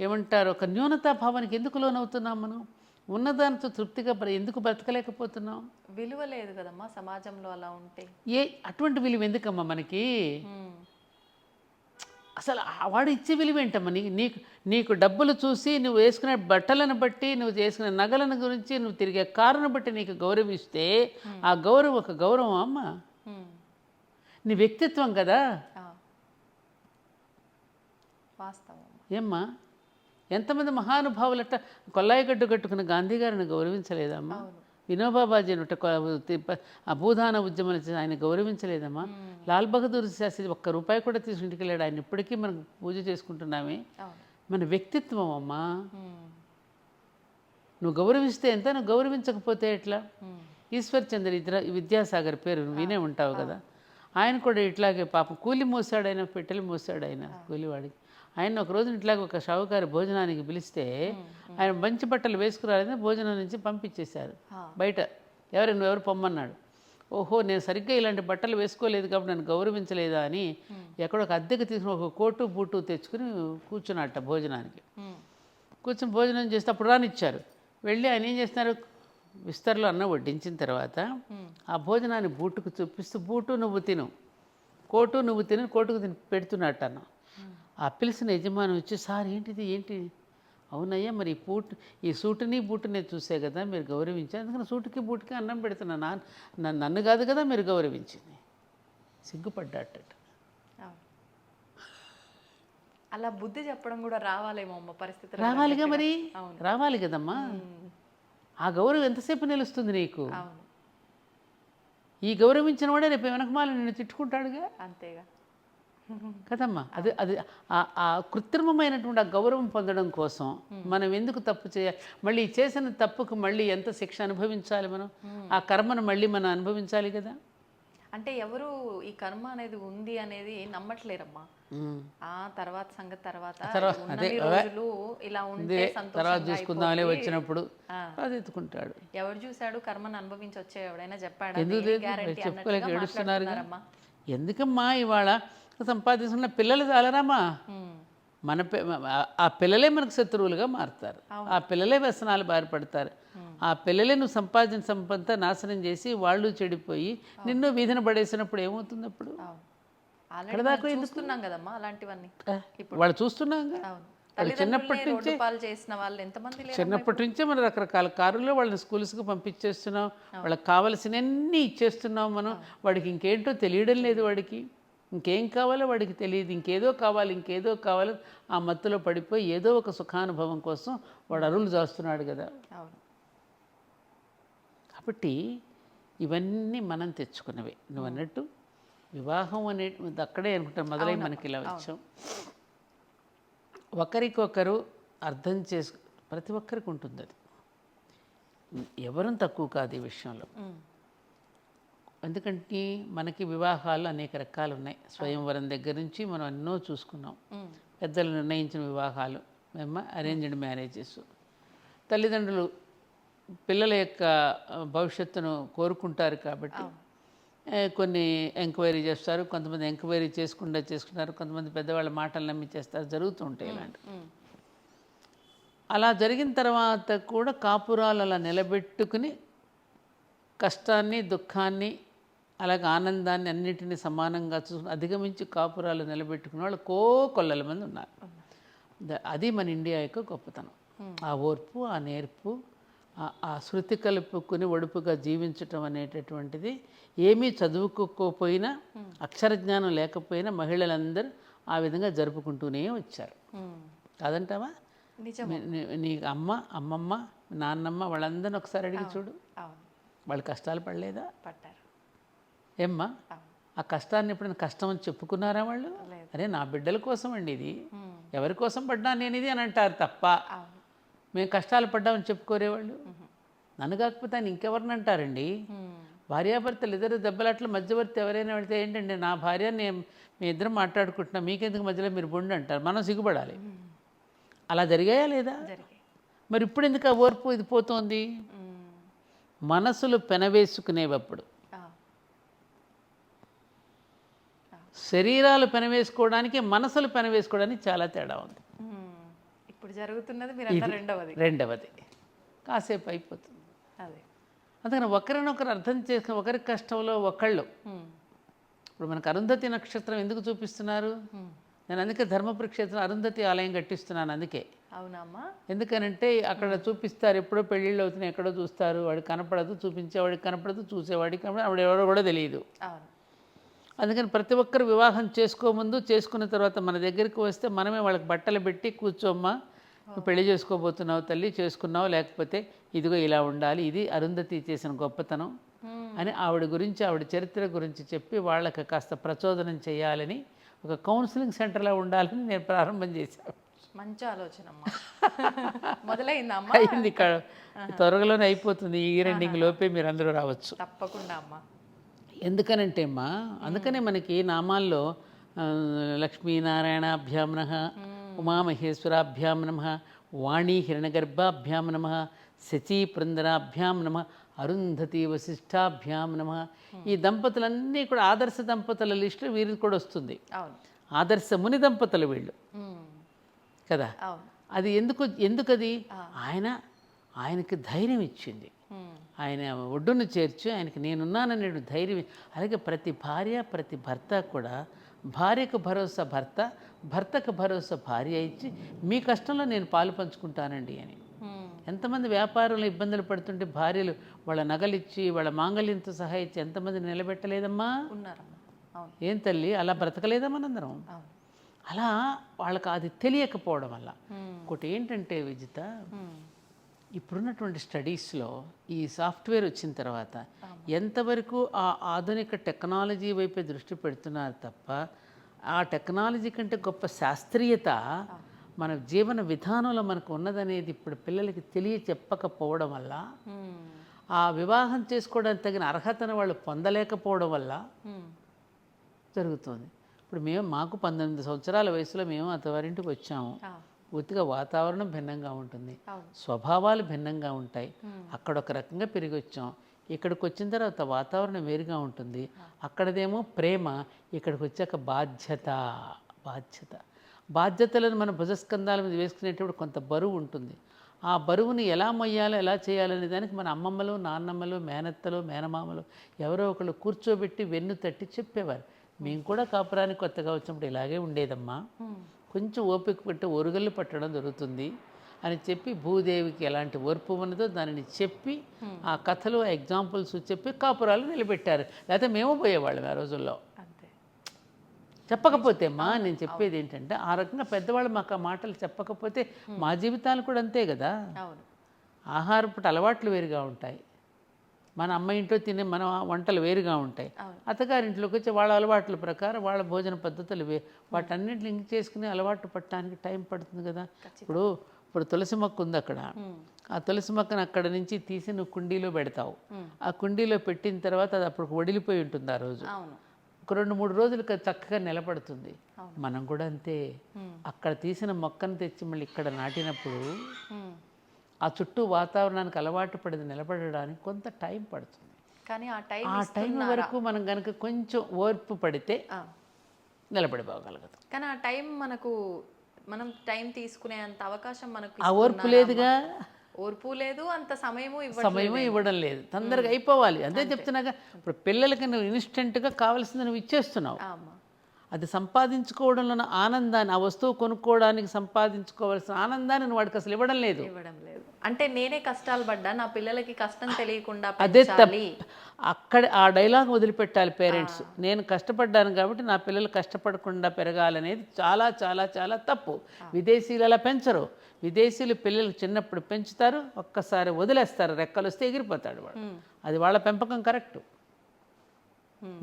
ఏమంటారు ఒక న్యూనతాభావానికి ఎందుకు లోనవుతున్నాం మనం? ఉన్నదానితో తృప్తిగా ఎందుకు బ్రతకలేకపోతున్నాం? విలువ లేదు కదమ్మా సమాజంలో అలా ఉంటే. అటువంటి విలువ ఎందుకమ్మా మనకి? అసలు వాడు ఇచ్చే విలువ ఏంటమ్మా? నీకు నీకు డబ్బులు చూసి నువ్వు వేసుకునే బట్టలను బట్టి, నువ్వు చేసుకునే నగలను గురించి, నువ్వు తిరిగే కారును బట్టి నీకు గౌరవిస్తే ఆ గౌరవం ఒక గౌరవం అమ్మ, నీ వ్యక్తిత్వం కదా. వాస్తవం. ఏమ్మా, ఎంతమంది మహానుభావులట కొల్లాయిగడ్డు కట్టుకున్న గాంధీ గారిని గౌరవించలేదమ్మా? వినోబాబాజీ అనుట ఆ భూదాన ఉద్యమం ఆయన గౌరవించలేదమ్మా? లాల్ బహదూర్ శాస్త్రి ఒక్క రూపాయి కూడా తీసి ఇంటికి వెళ్ళాడు. ఆయన ఇప్పటికీ మనం పూజ చేసుకుంటున్నామే. మన వ్యక్తిత్వం అమ్మా. నువ్వు గౌరవిస్తే ఎంత, నువ్వు గౌరవించకపోతే ఎట్లా? ఈశ్వర్ చంద్ర విద్యాసాగర్ పేరు వినే ఉంటావు కదా. ఆయన కూడా ఇట్లాగే పాపం కూలి మోసాడు, ఆయన పెట్టెలు మోసాడు ఆయన కూలివాడికి. ఆయన ఒక రోజున ఇట్లాగ ఒక షావుకారు భోజనానికి పిలిస్తే ఆయన మంచి బట్టలు వేసుకురాలేదని భోజనం నుంచి పంపించేశారు బయట. నువ్వెవరు పొమ్మన్నాడు. ఓహో, నేను సరిగ్గా ఇలాంటి బట్టలు వేసుకోలేదు కాబట్టి నన్ను గౌరవించలేదా అని ఎక్కడో ఒక అద్దెకి తీసుకుని ఒక కోటు బూటు తెచ్చుకుని కూర్చున్నట్ట భోజనానికి. కూర్చొని భోజనం చేస్తే అప్పుడు రానిచ్చారు. వెళ్ళి ఆయన ఏం చేస్తున్నారు, విస్తరలో అన్నం వడ్డించిన తర్వాత ఆ భోజనాన్ని బూటుకు చూపిస్తూ, బూటు నువ్వు తిను, కోటు నువ్వు తిను, కోటుకు తిని పెడుతున్నట్టు అన్నం. ఆ పిలిచిన యజమాని వచ్చి, సార్ ఏంటిది ఏంటి? అవునయ్యా, మరి ఈ సూటుని బూటుని చూసే కదా మీరు గౌరవించారు, అందుకని సూటుకి బూటుకి అన్నం పెడుతున్నా, నన్ను కాదు కదా మీరు గౌరవించింది. సిగ్గుపడ్డాట. అలా బుద్ధి చెప్పడం కూడా రావాలేమో అమ్మ, పరిస్థితి రావాలిగా మరి, రావాలి కదమ్మా. ఆ గౌరవం ఎంతసేపు నిలుస్తుంది నీకు? ఈ గౌరవించిన వాడే రేపు వెనకమాల నిన్ను తిట్టుకుంటాడుగా. అంతేగా కదమ్మా. అది ఆ కృత్రిమమైనటువంటి ఆ గౌరవం పొందడం కోసం మనం ఎందుకు తప్పు చేయాలి? మళ్ళీ చేసిన తప్పుకు మళ్ళీ ఎంత శిక్ష అనుభవించాలి మనం? ఆ కర్మను మళ్ళీ మనం అనుభవించాలి కదా. అంటే ఎవరు ఈ కర్మ అనేది ఉంది అనేది నమ్మట్లేరమ్మా. ఆ తర్వాత సంగతి తర్వాత ఇలా ఉంటే తర్వాత చూసుకుందాంలే, వచ్చినప్పుడు అది ఎత్తుకుంటాడు. ఎవరు చూశాడు కర్మను అనుభవించి వచ్చే ఎవడైనా చెప్పాడు? చెప్పుకోలేక ఏడుస్తున్నారు. ఎందుకమ్మా ఇవాళ సంపాదించుకున్న పిల్లలు చాలరామా? ఆ పిల్లలే మనకు శత్రువులుగా మారుతారు. ఆ పిల్లలే వ్యసనాలు బారిపడతారు. ఆ పిల్లలే నువ్వు సంపాదించిన సంపద నాశనం చేసి వాళ్ళు చెడిపోయి నిన్ను వీధిన పడేసినప్పుడు ఏమవుతుంది? అప్పుడు చూస్తున్నాం కదమ్మా అలాంటివన్నీ. వాళ్ళు చూస్తున్నాం. చిన్నప్పటి నుంచే మనం రకరకాల కారుల్లో వాళ్ళని స్కూల్స్కి పంపించేస్తున్నాం, వాళ్ళకి కావాల్సినవన్నీ ఇచ్చేస్తున్నాం మనం. వాడికి ఇంకేంటో తెలియడం లేదు, వాడికి ఇంకేం కావాలో వాడికి తెలియదు. ఇంకేదో కావాలి ఆ మత్తులో పడిపోయి ఏదో ఒక సుఖానుభవం కోసం వాడు అరువులు చేస్తున్నాడు కదా. కాబట్టి ఇవన్నీ మనం తెచ్చుకున్నవే. నువ్వు అన్నట్టు వివాహం అనే అక్కడే అనుకుంటాం మొదలై మనకి ఇలా వచ్చాం. ఒకరికొకరు అర్థం ప్రతి ఒక్కరికి ఉంటుంది అది, ఎవరూ తక్కువ కాదు ఈ విషయంలో. ఎందుకంటే మనకి వివాహాలు అనేక రకాలు ఉన్నాయి. స్వయంవరం దగ్గర నుంచి మనం ఎన్నో చూసుకున్నాం. పెద్దలు నిర్ణయించిన వివాహాలు, అరేంజ్డ్ మ్యారేజెస్. తల్లిదండ్రులు పిల్లల యొక్క భవిష్యత్తును కోరుకుంటారు కాబట్టి కొన్ని ఎంక్వైరీ చేస్తారు, కొంతమంది ఎంక్వైరీ చేసుకుంటారు, కొంతమంది పెద్దవాళ్ళ మాటలు నమ్మి చేస్తారు. జరుగుతూ ఉంటాయి ఇలాంటి. అలా జరిగిన తర్వాత కూడా కాపురాలు అలా నిలబెట్టుకుని కష్టాన్ని దుఃఖాన్ని అలాగే ఆనందాన్ని అన్నిటినీ సమానంగా అధిగమించి కాపురాలు నిలబెట్టుకునే వాళ్ళు కొల్లల మంది ఉన్నారు. అది మన ఇండియా యొక్క గొప్పతనం. ఆ ఓర్పు, ఆ నేర్పు, ఆ శృతి కలుపుకుని ఒడుపుగా జీవించటం అనేటటువంటిది. ఏమీ చదువుకోకపోయినా, అక్షర జ్ఞానం లేకపోయినా మహిళలందరూ ఆ విధంగా జరుపుకుంటూనే వచ్చారు. కాదంటావా? నీ అమ్మమ్మ, నాన్నమ్మ వాళ్ళందరినీ ఒకసారి అడిగి చూడు, వాళ్ళు కష్టాలు పడలేదా? పడ్డారు. ఏమ్మా, ఆ కష్టాన్ని ఎప్పుడైనా కష్టం అని చెప్పుకున్నారా వాళ్ళు? అరే నా బిడ్డల కోసం అండి ఇది, ఎవరి కోసం పడ్డా నేను ఇది అని అంటారు తప్ప మేము కష్టాలు పడ్డామని చెప్పుకోరేవాళ్ళు. నన్ను కాకపోతే ఆయన ఇంకెవరిని అంటారండి? భార్యాభర్తలు ఇద్దరు దెబ్బలాట్ల మధ్యవర్తి ఎవరైనా పెడితే ఏంటండి, నా భార్య మీ ఇద్దరం మాట్లాడుకుంటున్నాం, మీకెందుకు మధ్యలో మీరు బొండి అంటారు. మనం సిగ్గుపడాలి. అలా జరిగాయా లేదా? మరి ఇప్పుడు ఎందుకు ఆ ఓర్పు ఇది పోతోంది? మనసులు పెనవేసుకునేటప్పుడు శరీరాలు పెనవేసుకోవడానికి మనసులు పెనవేసుకోవడానికి చాలా తేడా ఉంది. ఇప్పుడు జరుగుతున్నది మీరు రెండవది కాసేపు అయిపోతుంది. అదే అందుకని ఒకరినొకరు అర్థం చేసుకుని ఒకరి కష్టంలో ఒకళ్ళు. ఇప్పుడు మనకు అరుంధతి నక్షత్రం ఎందుకు చూపిస్తున్నారు? నేను అందుకే ధర్మపురి క్షేత్రం అరుంధతి ఆలయం కట్టిస్తున్నాను. అందుకే. అవునమ్మా. ఎందుకనంటే అక్కడ చూపిస్తారు, ఎప్పుడో పెళ్ళిళ్ళు అవుతున్నాయి, ఎక్కడో చూస్తారు, వాడికి కనపడదు, చూపించేవాడికి కనపడదు, చూసేవాడికి కనపడదు, ఆవిడ ఎవరో కూడా తెలియదు. అందుకని ప్రతి ఒక్కరు వివాహం చేసుకోముందు, చేసుకున్న తర్వాత మన దగ్గరికి వస్తే మనమే వాళ్ళకి బట్టలు పెట్టి కూర్చోమ్మా, నువ్వు పెళ్లి చేసుకోబోతున్నావు తల్లి, చేసుకున్నావు, లేకపోతే ఇదిగో ఇలా ఉండాలి, ఇది అరుంధతి చేసిన గొప్పతనం అని ఆవిడ గురించి, ఆవిడ చరిత్ర గురించి చెప్పి వాళ్ళకి కాస్త ప్రచోదనం చేయాలని ఒక కౌన్సిలింగ్ సెంటర్లో ఉండాలని నేను ప్రారంభం చేశాను. మంచి ఆలోచన మొదలైందమ్మా. అయింది, త్వరలోనే అయిపోతుంది. ఈ రెండింగ్ లోపే మీరు అందరూ రావచ్చు. తప్పకుండా అమ్మా. ఎందుకనంటే అమ్మా, అందుకనే మనకి నామాల్లో లక్ష్మీనారాయణాభ్యాం నమః, ఉమామహేశ్వరాభ్యాం నమః, వాణీ హిరణ్యగర్భాభ్యాం నమః, శచీపురందరాభ్యాం నమః, అరుంధతి వశిష్ఠాభ్యాం నమః. ఈ దంపతులన్నీ కూడా ఆదర్శ దంపతుల లిస్టు వీరికి కూడా వస్తుంది. ఆదర్శ ముని దంపతులు వీళ్ళు కదా. అది ఎందుకది ఆయనకి ధైర్యం ఇచ్చింది. ఆయన ఒడ్డును చేర్చి ఆయనకి నేనున్నాననే ధైర్యం. అలాగే ప్రతి భార్య ప్రతి భర్త కూడా భార్యకు భరోసా భర్త, భర్తకు భరోసా భార్య ఇచ్చి మీ కష్టంలో నేను పాలు పంచుకుంటానండి అని. ఎంతమంది వ్యాపారంలో ఇబ్బందులు పడుతుంటే భార్యలు వాళ్ళ నగలిచ్చి వాళ్ళ మాంగళ్యంతో సహా ఇచ్చి ఎంతమంది నిలబెట్టలేదమ్మా? ఏం తల్లి, అలా బ్రతకలేదా మనందరం? అలా వాళ్ళకి అది తెలియకపోవడం వల్ల. ఒకటి ఏంటంటే విజిత, ఇప్పుడున్నటువంటి స్టడీస్లో ఈ సాఫ్ట్వేర్ వచ్చిన తర్వాత ఎంతవరకు ఆ ఆధునిక టెక్నాలజీ వైపే దృష్టి పెడుతున్నారు తప్ప ఆ టెక్నాలజీ కంటే గొప్ప శాస్త్రీయత మన జీవన విధానంలో మనకు ఉన్నదనేది ఇప్పుడు పిల్లలకి చెప్పకపోవడం వల్ల, ఆ వివాహం చేసుకోవడానికి తగిన అర్హతను వాళ్ళు పొందలేకపోవడం వల్ల జరుగుతుంది. ఇప్పుడు మాకు 19 సంవత్సరాల వయసులో మేము అత్తవారింటికి వచ్చాము. పూర్తిగా వాతావరణం భిన్నంగా ఉంటుంది, స్వభావాలు భిన్నంగా ఉంటాయి. అక్కడ ఒక రకంగా పెరిగి వచ్చాం, ఇక్కడికి వచ్చిన తర్వాత వాతావరణం వేరుగా ఉంటుంది. అక్కడదేమో ప్రేమ, ఇక్కడికి వచ్చాక బాధ్యతలను మన భుజస్కంధాల మీద వేసుకునేటప్పుడు కొంత బరువు ఉంటుంది. ఆ బరువుని ఎలా మొయ్యాలో ఎలా చేయాలనే దానికి మన అమ్మమ్మలు, నాన్నమ్మలు, మేనత్తలు, మేనమామలు ఎవరో ఒకళ్ళు కూర్చోబెట్టి వెన్ను తట్టి చెప్పేవారు. మేము కూడా కాపురానికి కొత్తగా వచ్చినప్పుడు ఇలాగే ఉండేదమ్మా, కొంచెం ఓపిక పెట్టి ఒరుగళ్ళు పట్టడం జరుగుతుంది అని చెప్పి, భూదేవికి ఎలాంటి ఓర్పు ఉన్నదో దానిని చెప్పి ఆ కథలు, ఎగ్జాంపుల్స్ చెప్పి కాపురాలు నిలబెట్టారు. లేకపోతే మేము పోయేవాళ్ళం ఆ రోజుల్లో. చెప్పకపోతే అమ్మా, నేను చెప్పేది ఏంటంటే, ఆ రకంగా పెద్దవాళ్ళు మాకు ఆ మాటలు చెప్పకపోతే మా జీవితాలు కూడా అంతే కదా. ఆహారపు అలవాట్లు వేరుగా ఉంటాయి, మన అమ్మ ఇంట్లో తినే మన వంటలు వేరుగా ఉంటాయి. అత్తగారింట్లోకి వచ్చి వాళ్ళ అలవాట్ల ప్రకారం వాళ్ళ భోజన పద్ధతులు వాటన్నింటిని లింక్ చేసుకుని అలవాటు పట్టడానికి టైం పడుతుంది కదా. ఇప్పుడు తులసి మొక్క ఉంది అక్కడ, ఆ తులసి మొక్కను అక్కడ నుంచి తీసి నువ్వు కుండీలో పెడతావు. ఆ కుండీలో పెట్టిన తర్వాత అది అప్పుడు వడిలిపోయి ఉంటుంది. ఆ రోజు ఒక 2-3 రోజులకు చక్కగా నిలబడుతుంది. మనం కూడా అంతే, అక్కడ తీసిన మొక్కను తెచ్చి మళ్ళీ ఇక్కడ నాటినప్పుడు ఆ చుట్టూ వాతావరణానికి అలవాటు పడి నిలబడడానికి కొంత టైం పడుతుంది. కానీ ఆ టైం వరకు మనం కనుక కొంచెం ఓర్పు పడితే నిలబడిపోగలగదు. కానీ ఆ టైం మనం టైం తీసుకునే అంత అవకాశం మనకు ఆ ఓర్పు లేదుగా. ఓర్పు లేదు, అంత సమయము ఇవ్వడం లేదు. తొందరగా అయిపోవాలి, అదే చెప్తున్నాగా. ఇప్పుడు పిల్లలకి నువ్వు ఇన్స్టెంట్గా కావాల్సింది నువ్వు ఇచ్చేస్తున్నావు. అది సంపాదించుకోవడంలో ఆనందాన్ని, ఆ వస్తువు కొనుక్కోవడానికి సంపాదించుకోవాల్సిన ఆనందాన్ని నువ్వు వాడికి అసలు ఇవ్వడం లేదు. అంటే నేనే కష్టాలు పడ్డా, నా పిల్లలకి కష్టం తెలియకుండా అదే అక్కడ ఆ డైలాగ్ వదిలిపెట్టాలి పేరెంట్స్. నేను కష్టపడ్డాను కాబట్టి నా పిల్లలు కష్టపడకుండా పెరగాలనేది చాలా చాలా చాలా తప్పు. విదేశీయులు అలా పెంచరు. విదేశీయులు పిల్లలు చిన్నప్పుడు పెంచుతారు, ఒక్కసారి వదిలేస్తారు, రెక్కలు వస్తే ఎగిరిపోతాడు వాడు. అది వాళ్ళ పెంపకం కరెక్టు.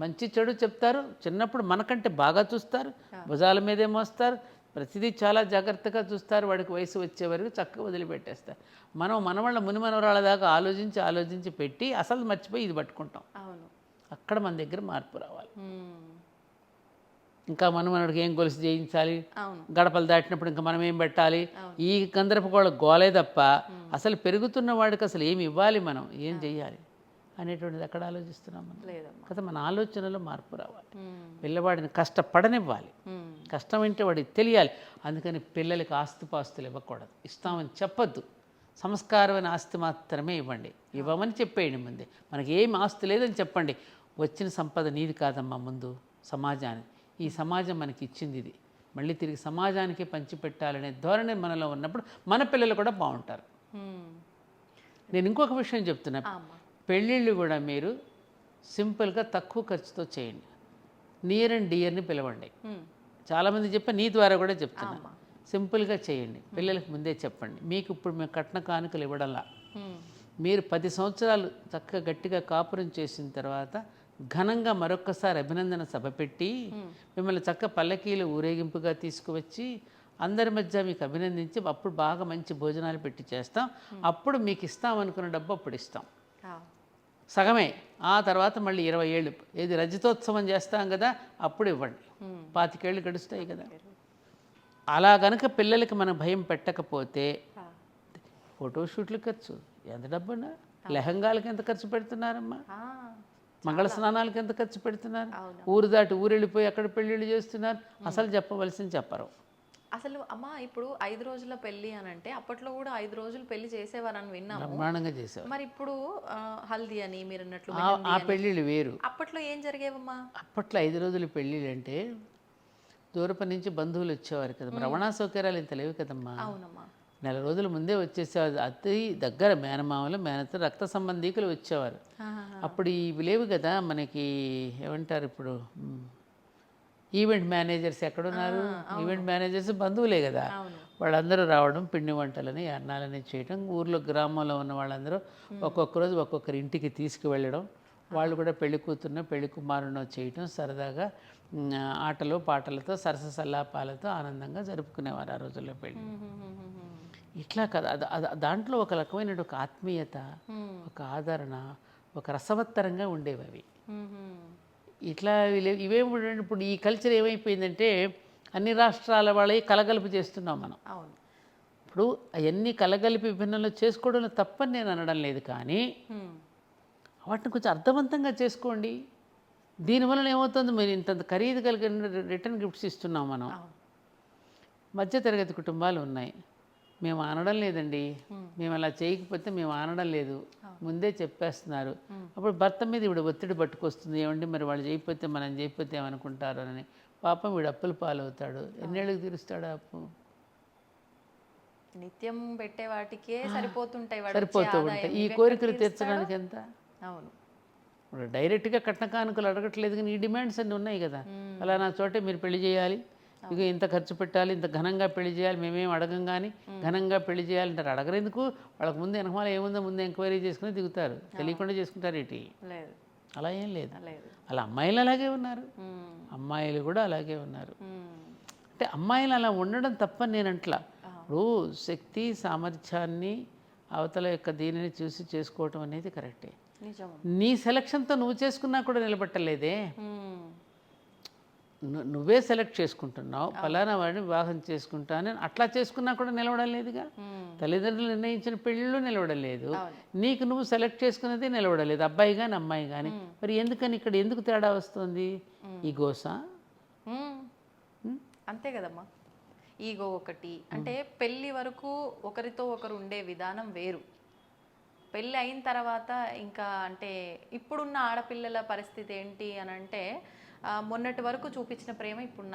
మంచి చెడు చెప్తారు, చిన్నప్పుడు మనకంటే బాగా చూస్తారు, భుజాల మీదే మోస్తారు, ప్రతిదీ చాలా జాగ్రత్తగా చూస్తారు. వాడికి వయసు వచ్చే వరకు చక్కగా వదిలిపెట్టేస్తారు. మనవాళ్ళ మునిమనవరాళ్ళ దాకా ఆలోచించి పెట్టి అసలు మర్చిపోయి ఇది పట్టుకుంటాం. అక్కడ మన దగ్గర మార్పు రావాలి. ఇంకా మనవాడికి ఏం గొలుసు చేయించాలి, గడపలు దాటినప్పుడు ఇంకా మనం ఏం పెట్టాలి, ఈ గందరపు గోళ గోలే తప్ప అసలు పెరుగుతున్న వాడికి అసలు ఏమి ఇవ్వాలి, మనం ఏం చెయ్యాలి అనేటువంటిది ఎక్కడ ఆలోచిస్తున్నాం మనం లేదమ్మా. కదా. మన ఆలోచనలో మార్పు రావాలి. మ్మ్. పిల్లవాడిని కష్టపడనివ్వాలి. మ్మ్. కష్టం అంటే వాడికి తెలియాలి. అందుకని పిల్లలకి ఆస్తిపాస్తులు ఇవ్వకూడదు, ఇస్తామని చెప్పొద్దు. సంస్కారమైన ఆస్తి మాత్రమే ఇవ్వండి. ఇవ్వమని చెప్పేయండి ముందే. మనకి ఏం ఆస్తి లేదని చెప్పండి. వచ్చిన సంపద నీది కాదమ్మా, ముందు సమాజానికి. ఈ సమాజం మనకి ఇచ్చింది ఇది, మళ్ళీ తిరిగి సమాజానికి పంచిపెట్టాలనే ధోరణి మనలో ఉన్నప్పుడు మన పిల్లలు కూడా బాగుంటారు. మ్మ్. నేను ఇంకొక విషయం చెప్తున్నా. అమ్మా. పెళ్ళిళ్ళు కూడా మీరు సింపుల్గా తక్కువ ఖర్చుతో చేయండి. నియర్ అండ్ డియర్ని పిలవండి. మ్మ్. చాలామంది చెప్పి నీ ద్వారా కూడా చెప్తున్నా. అమ్మా. సింపుల్గా చేయండి. పిల్లలకు ముందే చెప్పండి. మీకు ఇప్పుడు మేము కట్న కానుకలు ఇవ్వడంలా. మ్మ్. మీరు 10 సంవత్సరాలు చక్కగా గట్టిగా కాపురం చేసిన తర్వాత ఘనంగా మరొక్కసారి అభినందన సభ పెట్టి మిమ్మల్ని చక్క పల్లకీలు ఊరేగింపుగా తీసుకువచ్చి అందరి మధ్య మీకు అభినందించి అప్పుడు బాగా మంచి భోజనాలు పెట్టి చేస్తాం. అప్పుడు మీకు ఇస్తాం అనుకున్న డబ్బు అప్పుడు ఇస్తాం. ఆ. సగమే. ఆ తర్వాత మళ్ళీ 20 ఏళ్ళు ఏది రజతోత్సవం చేస్తాం కదా, అప్పుడు ఇవ్వండి. 25 ఏళ్ళు గడుస్తాయి కదా. అలా గనక పిల్లలకి మనం భయం పెట్టకపోతే ఆ. ఫోటోషూట్లు ఖర్చు ఎంత డబ్బున్నా, లెహంగాలకి ఎంత ఖర్చు పెడుతున్నారమ్మా, ఆ. మంగళ స్నానాలకి ఎంత ఖర్చు పెడుతున్నారు, అవును. ఊరు దాటి ఊరు వెళ్ళిపోయి అక్కడ పెళ్ళిళ్ళు చేస్తున్నారు. అసలు చెప్పవలసింది చెప్పరు. అసలు అమ్మ ఇప్పుడు 5 రోజుల పెళ్లి అని అంటే అప్పట్లో కూడా 5 రోజులు పెళ్లి చేసేవారని విన్నాము. బ్రహ్మాండంగా చేసేవారు. మరి ఇప్పుడు హల్దీ అని మీరు అన్నట్లు ఆ పెళ్ళిళ్ళు వేరు. అప్పట్లో ఏం జరిగేవమ్మా? అప్పట్లో 5 రోజుల పెళ్ళిళ్ళు అంటే దూరపు నుంచి బంధువులు వచ్చేవారు కదా. రవాణా సౌకర్యాలు ఇంత లేవు కదమ్మా. అవునమ్మా. నెల రోజుల ముందే వచ్చేసేవారు. అతి దగ్గర మేనమామలు మేనత రక్త సంబంధీకులు వచ్చేవారు. అప్పుడు ఇవి లేవు కదా మనకి. ఏమంటారు ఇప్పుడు, ఈవెంట్ మేనేజర్స్ ఎక్కడున్నారు? ఈవెంట్ మేనేజర్స్ బంధువులే కదా. వాళ్ళందరూ రావడం, పిండి వంటలని అన్నాలని చేయడం, ఊర్లో గ్రామంలో ఉన్న వాళ్ళందరూ ఒక్కొక్క రోజు ఒక్కొక్కరి ఇంటికి తీసుకువెళ్ళడం, వాళ్ళు కూడా పెళ్లి కూతురునో పెళ్లి కుమారునో చేయటం, సరదాగా ఆటలు పాటలతో సరస సల్లాపాలతో ఆనందంగా జరుపుకునేవారు ఆ రోజుల్లో పెళ్ళి. ఇట్లా కదా. దాంట్లో ఒక రకమైన ఒక ఆత్మీయత, ఒక ఆదరణ, ఒక రసవత్తరంగా ఉండేవి అవి. ఇట్లా ఇవేమి ఇప్పుడు ఈ కల్చర్ ఏమైపోయిందంటే అన్ని రాష్ట్రాల వాళ్ళవి కలగలుపు చేస్తున్నాం మనం. అవును. ఇప్పుడు అవన్నీ కలగలిపి విభిన్నంలో చేసుకోవడంలో తప్పని నేను అనడం లేదు, కానీ వాటిని కొంచెం అర్థవంతంగా చేసుకోండి. దీనివల్ల ఏమవుతుంది, మీరు ఇంత ఖరీదు కలిగిన రిటర్న్ గిఫ్ట్స్ ఇస్తున్నాం మనం. మధ్యతరగతి కుటుంబాలు ఉన్నాయి. మేము అనడం లేదండి, మేము అలా చేయకపోతే మేము అనడం లేదు, ముందే చెప్పేస్తున్నారు. అప్పుడు భర్త మీద ఇప్పుడు ఒత్తిడి పట్టుకొస్తుంది. ఏమండి మరి వాళ్ళు చేయకపోతే మనం చేయకపోతే ఏమనుకుంటారు అని. పాపం వీడు అప్పుల పాలవుతాడు. ఎన్నేళ్ళకి తీరుస్తాడు అప్పు? నిత్యం పెట్టే వాటికే సరిపోతుంటాయి. సరిపోతూ ఉంటాయి. ఈ కోరికలు తీర్చడానికి ఎంత? అవును. ఇప్పుడు డైరెక్ట్గా కట్న కానుకలు అడగట్లేదు, కానీ ఈ డిమాండ్స్ అన్నీ ఉన్నాయి కదా. అలా నా చోటే మీరు పెళ్లి చేయాలి, ఇక ఇంత ఖర్చు పెట్టాలి, ఇంత ఘనంగా పెళ్లి చేయాలి, మేమేం అడగం కానీ ఘనంగా పెళ్లి చేయాలంటారు. అడగరెందుకు? వాళ్ళకి ముందు వెనకమాల ఏముందో ముందు ఎంక్వైరీ చేసుకుని దిగుతారు. తెలియకుండా చేసుకుంటారు ఏంటి? లేదు. అలా ఏం లేదు. లేదు. అలా అమ్మాయిలు అలాగే ఉన్నారు, అమ్మాయిలు కూడా అలాగే ఉన్నారు. అంటే అమ్మాయిలు అలా ఉండడం తప్పని నేను అంట్లా. ఇప్పుడు శక్తి సామర్థ్యాన్ని అవతల యొక్క దీనిని చూసి చేసుకోవటం అనేది కరెక్టే. నిజం. నీ సెలక్షన్తో నువ్వు చేసుకున్నా కూడా నిలబట్టలేదే. నువ్వే సెలెక్ట్ చేసుకుంటున్నావు, ఫలానా వాడిని వివాహం చేసుకుంటానని అట్లా చేసుకున్నా కూడా నిలవడం లేదుగా. తల్లిదండ్రులు నిర్ణయించిన పెళ్ళిళ్ళు నిలవడలేదు, నీకు నువ్వు సెలెక్ట్ చేసుకునేది నిలవడలేదు, అబ్బాయి కానీ అమ్మాయి కానీ. మరి ఎందుకని ఇక్కడ ఎందుకు తేడా వస్తుంది? ఈ గోస. అంతే కదమ్మా. ఈగో ఒకటి. అంటే పెళ్ళి వరకు ఒకరితో ఒకరు ఉండే విధానం వేరు. పెళ్ళి అయిన తర్వాత ఇంకా అంటే ఇప్పుడున్న ఆడపిల్లల పరిస్థితి ఏంటి అని అంటే మొన్నటి వరకు చూపించిన ప్రేమ ఇప్పుడు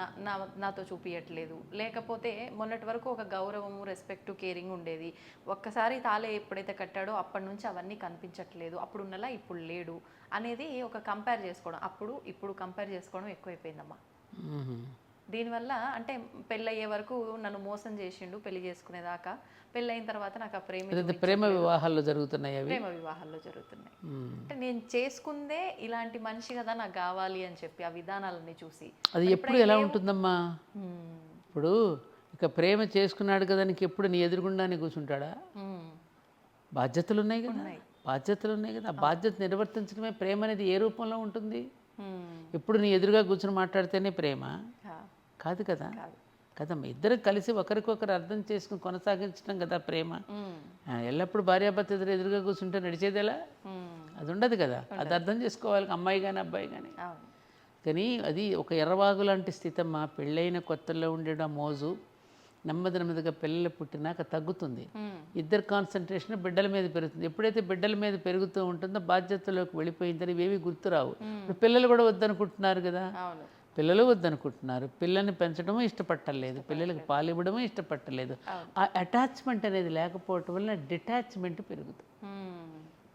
నాతో చూపించట్లేదు. లేకపోతే మొన్నటి వరకు ఒక గౌరవము, రెస్పెక్ట్, కేరింగ్ ఉండేది. ఒక్కసారి తాళే ఎప్పుడైతే కట్టాడో అప్పటి నుంచి అవన్నీ కనిపించట్లేదు. అప్పుడు ఉన్నలా ఇప్పుడు లేడు అనేది ఒక కంపేర్ చేసుకోవడం. ఇప్పుడు కంపేర్ చేసుకోవడం ఎక్కువైపోయిందమ్మా. దీనివల్ల అంటే పెళ్ళయ్యే వరకు నన్ను మోసం చేసిండు పెళ్లి చేసుకునేదాకా, పెళ్ళయిన తర్వాత నాకు ఆ ప్రేమ వివాహాల్లో జరుగుతున్నాయి. ప్రేమ వివాహాల్లో జరుగుతున్నాయి. అంటే నేను చేసుకుందే ఇలాంటి మనిషి కదా నాకు కావాలి అని చెప్పి ఆ విధానాలన్నీ చూసి. అది ఎప్పుడు ఎలా ఉంటుందమ్మా? ఇప్పుడు ఇక ప్రేమ చేసుకున్నాడు కదా నీకు ఎప్పుడు నీ ఎదురుగుండానే కూర్చుంటాడా? బాధ్యతలు ఉన్నాయి కదా, బాధ్యతలు ఉన్నాయి కదా. ఆ బాధ్యత నిర్వర్తించడమే ప్రేమ అనేది ఏ రూపంలో ఉంటుంది? ఎప్పుడు నీ ఎదురుగా కూర్చొని మాట్లాడితేనే ప్రేమ కాదు కదా. కదమ్మా, ఇద్దరు కలిసి ఒకరికొకరు అర్థం చేసుకుని కొనసాగించడం కదా ప్రేమ. ఎల్లప్పుడు భార్యాభర్త ఎదురుగా కూర్చుంటే నడిచేది ఎలా? అది ఉండదు కదా. అది అర్థం చేసుకోవాలి అమ్మాయి కానీ అబ్బాయి కానీ. కానీ అది ఒక ఎర్రవాగు లాంటి స్థితి అమ్మా. పెళ్ళైన కొత్తలో ఉండేడు ఆ మోజు నెమ్మదిగా పిల్లలు పుట్టినాక తగ్గుతుంది. ఇద్దరు కాన్సన్ట్రేషన్ బిడ్డల మీద పెరుగుతుంది. ఎప్పుడైతే బిడ్డల మీద పెరుగుతూ ఉంటుందో బాధ్యతలోకి వెళ్ళిపోయిందని ఇవేవి గుర్తురావు. ఇప్పుడు పిల్లలు కూడా వద్దనుకుంటున్నారు కదా, పిల్లలు వద్దనుకుంటున్నారు. పిల్లల్ని పెంచడము ఇష్టపట్టలేదు, పిల్లలకి పాలు ఇవ్వడము ఇష్టపట్టలేదు. ఆ అటాచ్మెంట్ అనేది లేకపోవటం వల్ల డిటాచ్మెంట్ పెరుగుతుంది.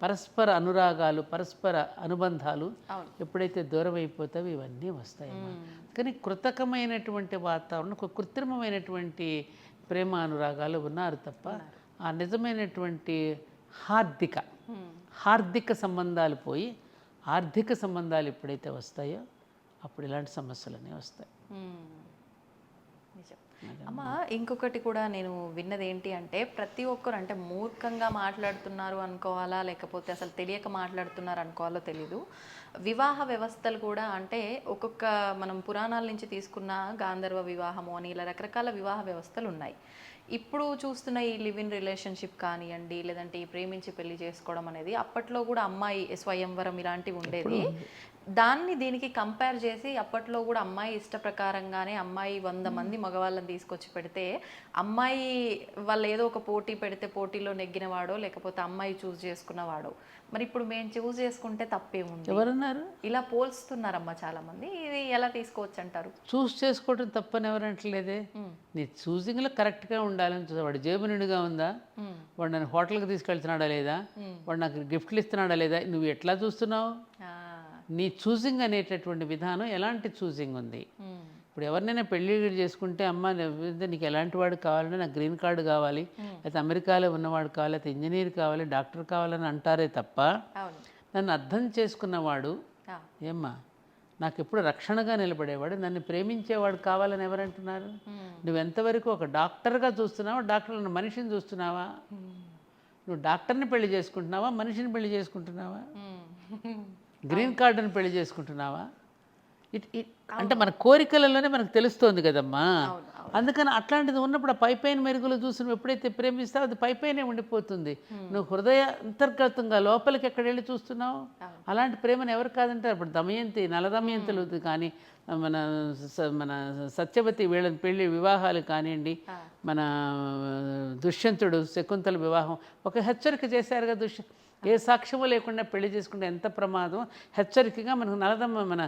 పరస్పర అనురాగాలు, పరస్పర అనుబంధాలు ఎప్పుడైతే దూరం అయిపోతావో ఇవన్నీ వస్తాయమ్మా. కానీ కృతకమైనటువంటి వాతావరణం, కృత్రిమమైనటువంటి ప్రేమ అనురాగాలు ఉన్నారు తప్ప ఆ నిజమైనటువంటి హార్దిక సంబంధాలు పోయి ఆర్థిక సంబంధాలు ఎప్పుడైతే వస్తాయో అప్పుడు ఇలాంటి సమస్యలన్నీ వస్తాయి. అమ్మ, ఇంకొకటి కూడా నేను విన్నది ఏంటి అంటే, ప్రతి ఒక్కరు అంటే మూర్ఖంగా మాట్లాడుతున్నారు అనుకోవాలా, లేకపోతే అసలు తెలియక మాట్లాడుతున్నారు అనుకోవాలో తెలీదు. వివాహ వ్యవస్థలు కూడా అంటే ఒక్కొక్క మనం పురాణాల నుంచి తీసుకున్న గాంధర్వ వివాహము అని ఇలా రకరకాల వివాహ వ్యవస్థలు ఉన్నాయి. ఇప్పుడు చూస్తున్న ఈ లివ్ ఇన్ రిలేషన్షిప్ కానివ్వండి, లేదంటే ఈ ప్రేమించి పెళ్లి చేసుకోవడం అనేది అప్పట్లో కూడా అమ్మాయి స్వయంవరం ఇలాంటివి ఉండేది. దాన్ని దీనికి కంపేర్ చేసి అప్పట్లో కూడా అమ్మాయి ఇష్ట ప్రకారంగానే అమ్మాయి 100 మంది మగవాళ్ళని తీసుకొచ్చి పెడితే అమ్మాయి వాళ్ళు ఏదో ఒక పోటీ పెడితే పోటీలో నెగ్గినవాడో లేకపోతే అమ్మాయి చూస్ చేసుకున్నవాడో. మరి ఇప్పుడు మేము చూస్ చేసుకుంటే తప్పేముంది? ఎవరన్నారు? ఇలా పోల్స్తున్నారమ్మా చాలా మంది. ఇది ఎలా తీసుకోవచ్చు అంటారు? చూస్ చేసుకోవడం తప్పని ఎవరంటలేదే. నీ చూసింగ్లో కరెక్ట్గా ఉండాలని చూసా. వాడు జేబు నిండుగా ఉందా, వాడు నన్ను హోటల్కి తీసుకెళ్తున్నాడా లేదా, వాడు నాకు గిఫ్ట్లు ఇస్తున్నాడా లేదా, నువ్వు ఎట్లా చూస్తున్నావు? నీ చూసింగ్ అనేటటువంటి విధానం ఎలాంటి చూసింగ్ ఉంది? ఇప్పుడు ఎవరినైనా పెళ్లి చేసుకుంటే అమ్మ నీకు ఎలాంటి వాడు కావాలంటే నాకు గ్రీన్ కార్డు కావాలి, లేకపోతే అమెరికాలో ఉన్నవాడు కావాలి, లేకపోతే ఇంజనీర్ కావాలి, డాక్టర్ కావాలని అంటారే తప్ప నన్ను అర్థం చేసుకున్నవాడు ఏమ్మా నాకు ఎప్పుడు రక్షణగా నిలబడేవాడు, నన్ను ప్రేమించేవాడు కావాలని ఎవరంటున్నారు? నువ్వెంతవరకు ఒక డాక్టర్గా చూస్తున్నావా, డాక్టర్ మనిషిని చూస్తున్నావా? నువ్వు డాక్టర్ని పెళ్లి చేసుకుంటున్నావా, మనిషిని పెళ్లి చేసుకుంటున్నావా, గ్రీన్ కార్డుని పెళ్లి చేసుకుంటున్నావా? అంటే మన కోరికలలోనే మనకు తెలుస్తోంది కదమ్మా. అందుకని అట్లాంటిది ఉన్నప్పుడు ఆ పైపైన మెరుగులు చూసి నువ్వు ఎప్పుడైతే ప్రేమిస్తావు అది పైపైనే ఉండిపోతుంది. నువ్వు హృదయ అంతర్గతంగా లోపలికి ఎక్కడ వెళ్ళి చూస్తున్నావు? అలాంటి ప్రేమను ఎవరు కాదంటారు? ఇప్పుడు దమయంతి, నల దమయంతులు కానీ మన మన సత్యవతి వీళ్ళని పెళ్లి వివాహాలు కానివ్వండి, మన దుష్యంతుడు శకుంతల వివాహం ఒక హెచ్చరిక చేశారు కదా. ఏ సాక్ష్యమో లేకుండా పెళ్లి చేసుకుంటే ఎంత ప్రమాదం, హెచ్చరికగా మనకు నలదమ్మ మన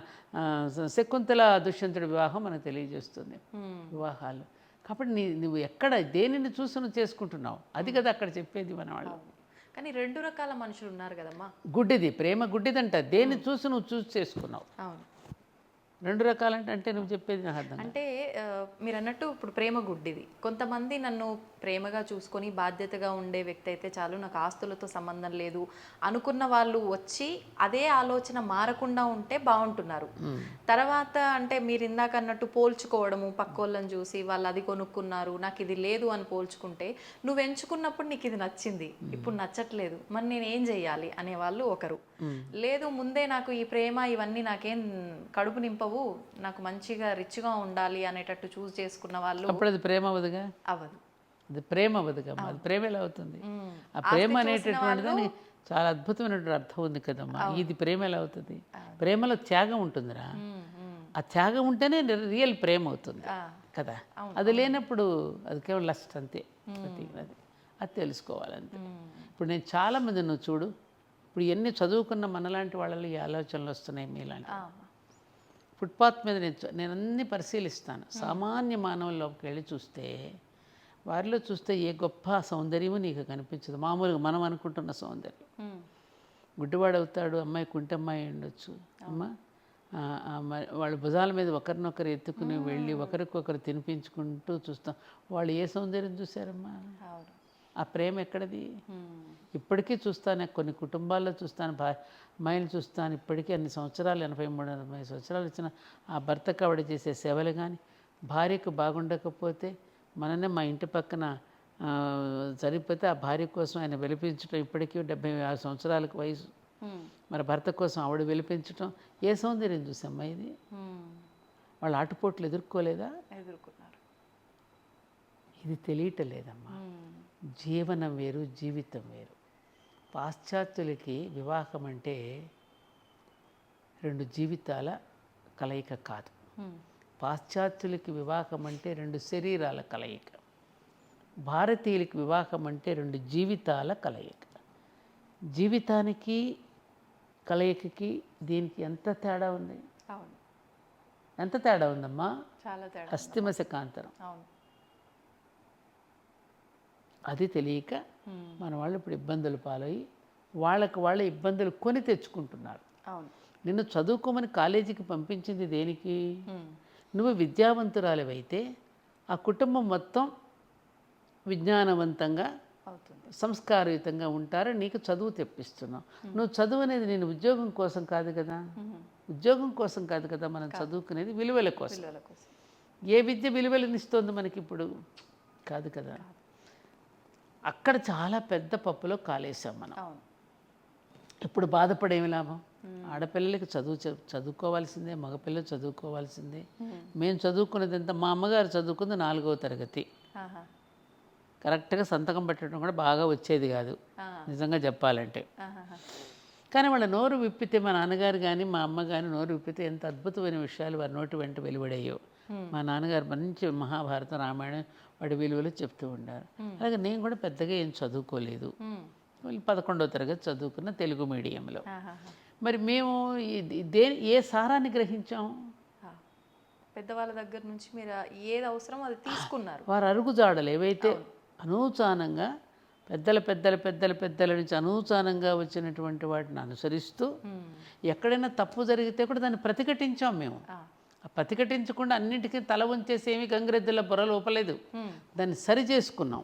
శకుంతల దుష్యంతుడి వివాహం మనకు తెలియజేస్తుంది వివాహాలు. కాబట్టి నువ్వు ఎక్కడ దేనిని చూసి నువ్వు చేసుకుంటున్నావు అది కదా అక్కడ చెప్పేది మన వాళ్ళు. కానీ 2 రకాల మనుషులు ఉన్నారు కదమ్మా. గుడ్డిది ప్రేమ, గుడ్డిదంట. దేన్ని చూసి నువ్వు చూసి చేసుకున్నావు. 2 రకాలంటే నువ్వు చెప్పేది నాకు అర్థం. అంటే మీరు అన్నట్టు ఇప్పుడు ప్రేమ గుడ్డిది. కొంతమంది నన్ను ప్రేమగా చూసుకొని బాధ్యతగా ఉండే వ్యక్తి అయితే చాలు, నాకు ఆస్తులతో సంబంధం లేదు అనుకున్న వాళ్ళు వచ్చి అదే ఆలోచన మారకుండా ఉంటే బాగుంటున్నారు. తర్వాత అంటే మీరు ఇందాక అన్నట్టు పోల్చుకోవడము, పక్కోళ్ళని చూసి వాళ్ళు అది కొనుక్కున్నారు నాకు ఇది లేదు అని పోల్చుకుంటే, నువ్వు ఎంచుకున్నప్పుడు నీకు ఇది నచ్చింది ఇప్పుడు నచ్చట్లేదు మరి నేను ఏం చెయ్యాలి అనే వాళ్ళు ఒకరు. లేదు ముందే నాకు ఈ ప్రేమ ఇవన్నీ నాకేం కడుపు నింపవు, నాకు మంచిగా రిచ్గా ఉండాలి అనేటట్టు చూస్ చేసుకున్న వాళ్ళు. అప్పుడు అది ప్రేమ అవ్వదుగా. అవ్వదు. అది ప్రేమ అవ్వదుగా. అది ప్రేమ ఎలా అవుతుంది? ఆ ప్రేమ అనేటటువంటిది చాలా అద్భుతమైనటువంటి అర్థం ఉంది కదమ్మా. ఇది ప్రేమ ఎలా అవుతుంది? ప్రేమలో త్యాగం ఉంటుందిరా. ఆ త్యాగం ఉంటేనే రియల్ ప్రేమ అవుతుంది కదా. అది లేనప్పుడు అది కేవలం లస్ట్ అంతే. అది తెలుసుకోవాలంతే. ఇప్పుడు నేను చాలామంది నువ్వు చూడు, ఇప్పుడు ఎన్ని చదువుకున్న మనలాంటి వాళ్ళలో ఈ ఆలోచనలు వస్తున్నాయి మీలాంటి. ఫుట్పాత్ మీద నేను అన్నీ పరిశీలిస్తాను. సామాన్య మానవుల్లోకి వెళ్ళి చూస్తే వారిలో చూస్తే ఏ గొప్ప సౌందర్యము నీకు కనిపించదు. మామూలుగా మనం అనుకుంటున్న సౌందర్యం. గుడ్డివాడు అవుతాడు, అమ్మాయి కుంటమ్మాయి ఉండొచ్చు అమ్మ, వాళ్ళ భుజాల మీద ఒకరినొకరు ఎత్తుకుని వెళ్ళి ఒకరికొకరు తినిపించుకుంటూ చూస్తాం. వాళ్ళు ఏ సౌందర్యం చూశారమ్మా? ఆ ప్రేమ ఎక్కడది? ఇప్పటికీ చూస్తాను, కొన్ని కుటుంబాల్లో చూస్తాను, అమ్మాయిలు చూస్తాను. ఇప్పటికీ అన్ని సంవత్సరాలు 83-80 సంవత్సరాలు వచ్చిన ఆ భర్తకు ఆవిడ చేసే సేవలు కానీ, భార్యకు బాగుండకపోతే మననే మా ఇంటి పక్కన చనిపోతే ఆ భార్య కోసం ఆయన వెలిపించడం, ఇప్పటికీ 76 సంవత్సరాలకు వయసు, మరి భర్త కోసం ఆవిడ వెలిపించడం ఏ సౌందర్యం చూసమ్మా ఇది? వాళ్ళు ఆటుపోట్లు ఎదుర్కోలేదా? ఎదుర్కొన్నారు. ఇది తెలియటం లేదమ్మా. జీవనం వేరు, జీవితం వేరు. పాశ్చాత్యులకి వివాహం అంటే 2 జీవితాల కలయిక కాదు. పాశ్చాత్యులకి వివాహం అంటే 2 శరీరాల కలయిక. భారతీయులకి వివాహం అంటే 2 జీవితాల కలయిక. జీవితానికి కలయికకి దీనికి ఎంత తేడా ఉంది? అవును, ఎంత తేడా ఉందమ్మా? చాలా తేడా. అస్థిమశకాంతరం. అవును. అది తెలియక మన వాళ్ళు ఇప్పుడు ఇబ్బందులు పాలయ్యి వాళ్ళ ఇబ్బందులు కొని తెచ్చుకుంటున్నారు. అవును. నిన్ను చదువుకోమని కాలేజీకి పంపించింది దేనికి? నువ్వు విద్యావంతురాలివైతే ఆ కుటుంబం మొత్తం విజ్ఞానవంతంగా అవుతుంది, సంస్కారయుతంగా ఉంటారని నీకు చదువు తెప్పిస్తున్నావు. నువ్వు చదువు అనేది నేను ఉద్యోగం కోసం కాదు కదా, ఉద్యోగం కోసం కాదు కదా మనం చదువుకునేది, విలువల కోసం. పిల్లల కోసం. ఏ విద్య విలువలనిస్తోంది మనకి ఇప్పుడు? కాదు కదా. అక్కడ చాలా పెద్ద పప్పులో కాలేసాం మనం. అవును. ఇప్పుడు బాధపడేమి లాభం? ఆడపిల్లలకి చదువుకోవాల్సిందే, మగపిల్లలు చదువుకోవాల్సిందే. మేము చదువుకున్నది ఎంత? మా అమ్మగారు చదువుకుంది 4వ తరగతి. ఆహా. కరెక్ట్గా సంతకం పెట్టడం కూడా బాగా వచ్చేది కాదు నిజంగా చెప్పాలంటే. ఆహాహా. కానీ వాళ్ళ నోరు విప్పితే, మా నాన్నగారు కానీ మా అమ్మ కానీ నోరు విప్పితే ఎంత అద్భుతమైన విషయాలు వారి నోటి వెంట వెలువడయ్యో. మా నాన్నగారు మంచి మహాభారతం, రామాయణం వాడి విలువలు చెప్తూ ఉండారు. అలాగే నేను కూడా పెద్దగా ఏం చదువుకోలేదు. 11వ తరగతి చదువుకున్న తెలుగు మీడియంలో. మరి మేము ఏ సారాన్ని గ్రహించాం? పెద్దవాళ్ళ దగ్గర నుంచి మీరు ఏది అవసరం అది తీసుకున్నారు. వారు అరుగుజాడలు ఏవైతే అనూచానంగా పెద్దల నుంచి అనూచానంగా వచ్చినటువంటి వాటిని అనుసరిస్తూ ఎక్కడైనా తప్పు జరిగితే కూడా దాన్ని ప్రతిఘటించాం మేము. ప్రతిఘటించకుండా అన్నింటికీ తల వంచేసి ఏమీ గంగిరెద్దుల బుర్రలు ఊపలేదు. దాన్ని సరి చేసుకున్నాం.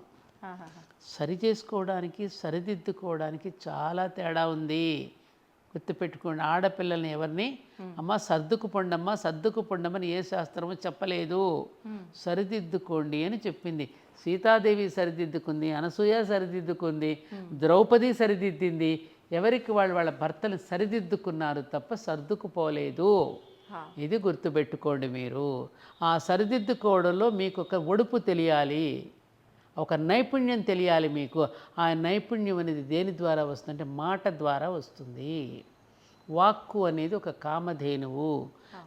సరి చేసుకోవడానికి, సరిదిద్దుకోవడానికి చాలా తేడా ఉంది. గుర్తుపెట్టుకోండి. ఆడపిల్లల్ని ఎవరిని అమ్మ సర్దుకు పొండమ్మని ఏ శాస్త్రము చెప్పలేదు. సరిదిద్దుకోండి అని చెప్పింది. సీతాదేవి సరిదిద్దుకుంది, అనసూయ సరిదిద్దుకుంది, ద్రౌపది సరిదిద్దింది. ఎవరికి వాళ్ళ భర్తలు సరిదిద్దుకున్నారు తప్ప సర్దుకుపోలేదు. ఇది గుర్తుపెట్టుకోండి మీరు. ఆ సరిదిద్దుకోవడంలో మీకు ఒక ఒడుపు తెలియాలి, ఒక నైపుణ్యం తెలియాలి మీకు. ఆ నైపుణ్యం అనేది దేని ద్వారా వస్తుందంటే మాట ద్వారా వస్తుంది. వాక్కు అనేది ఒక కామధేనువు.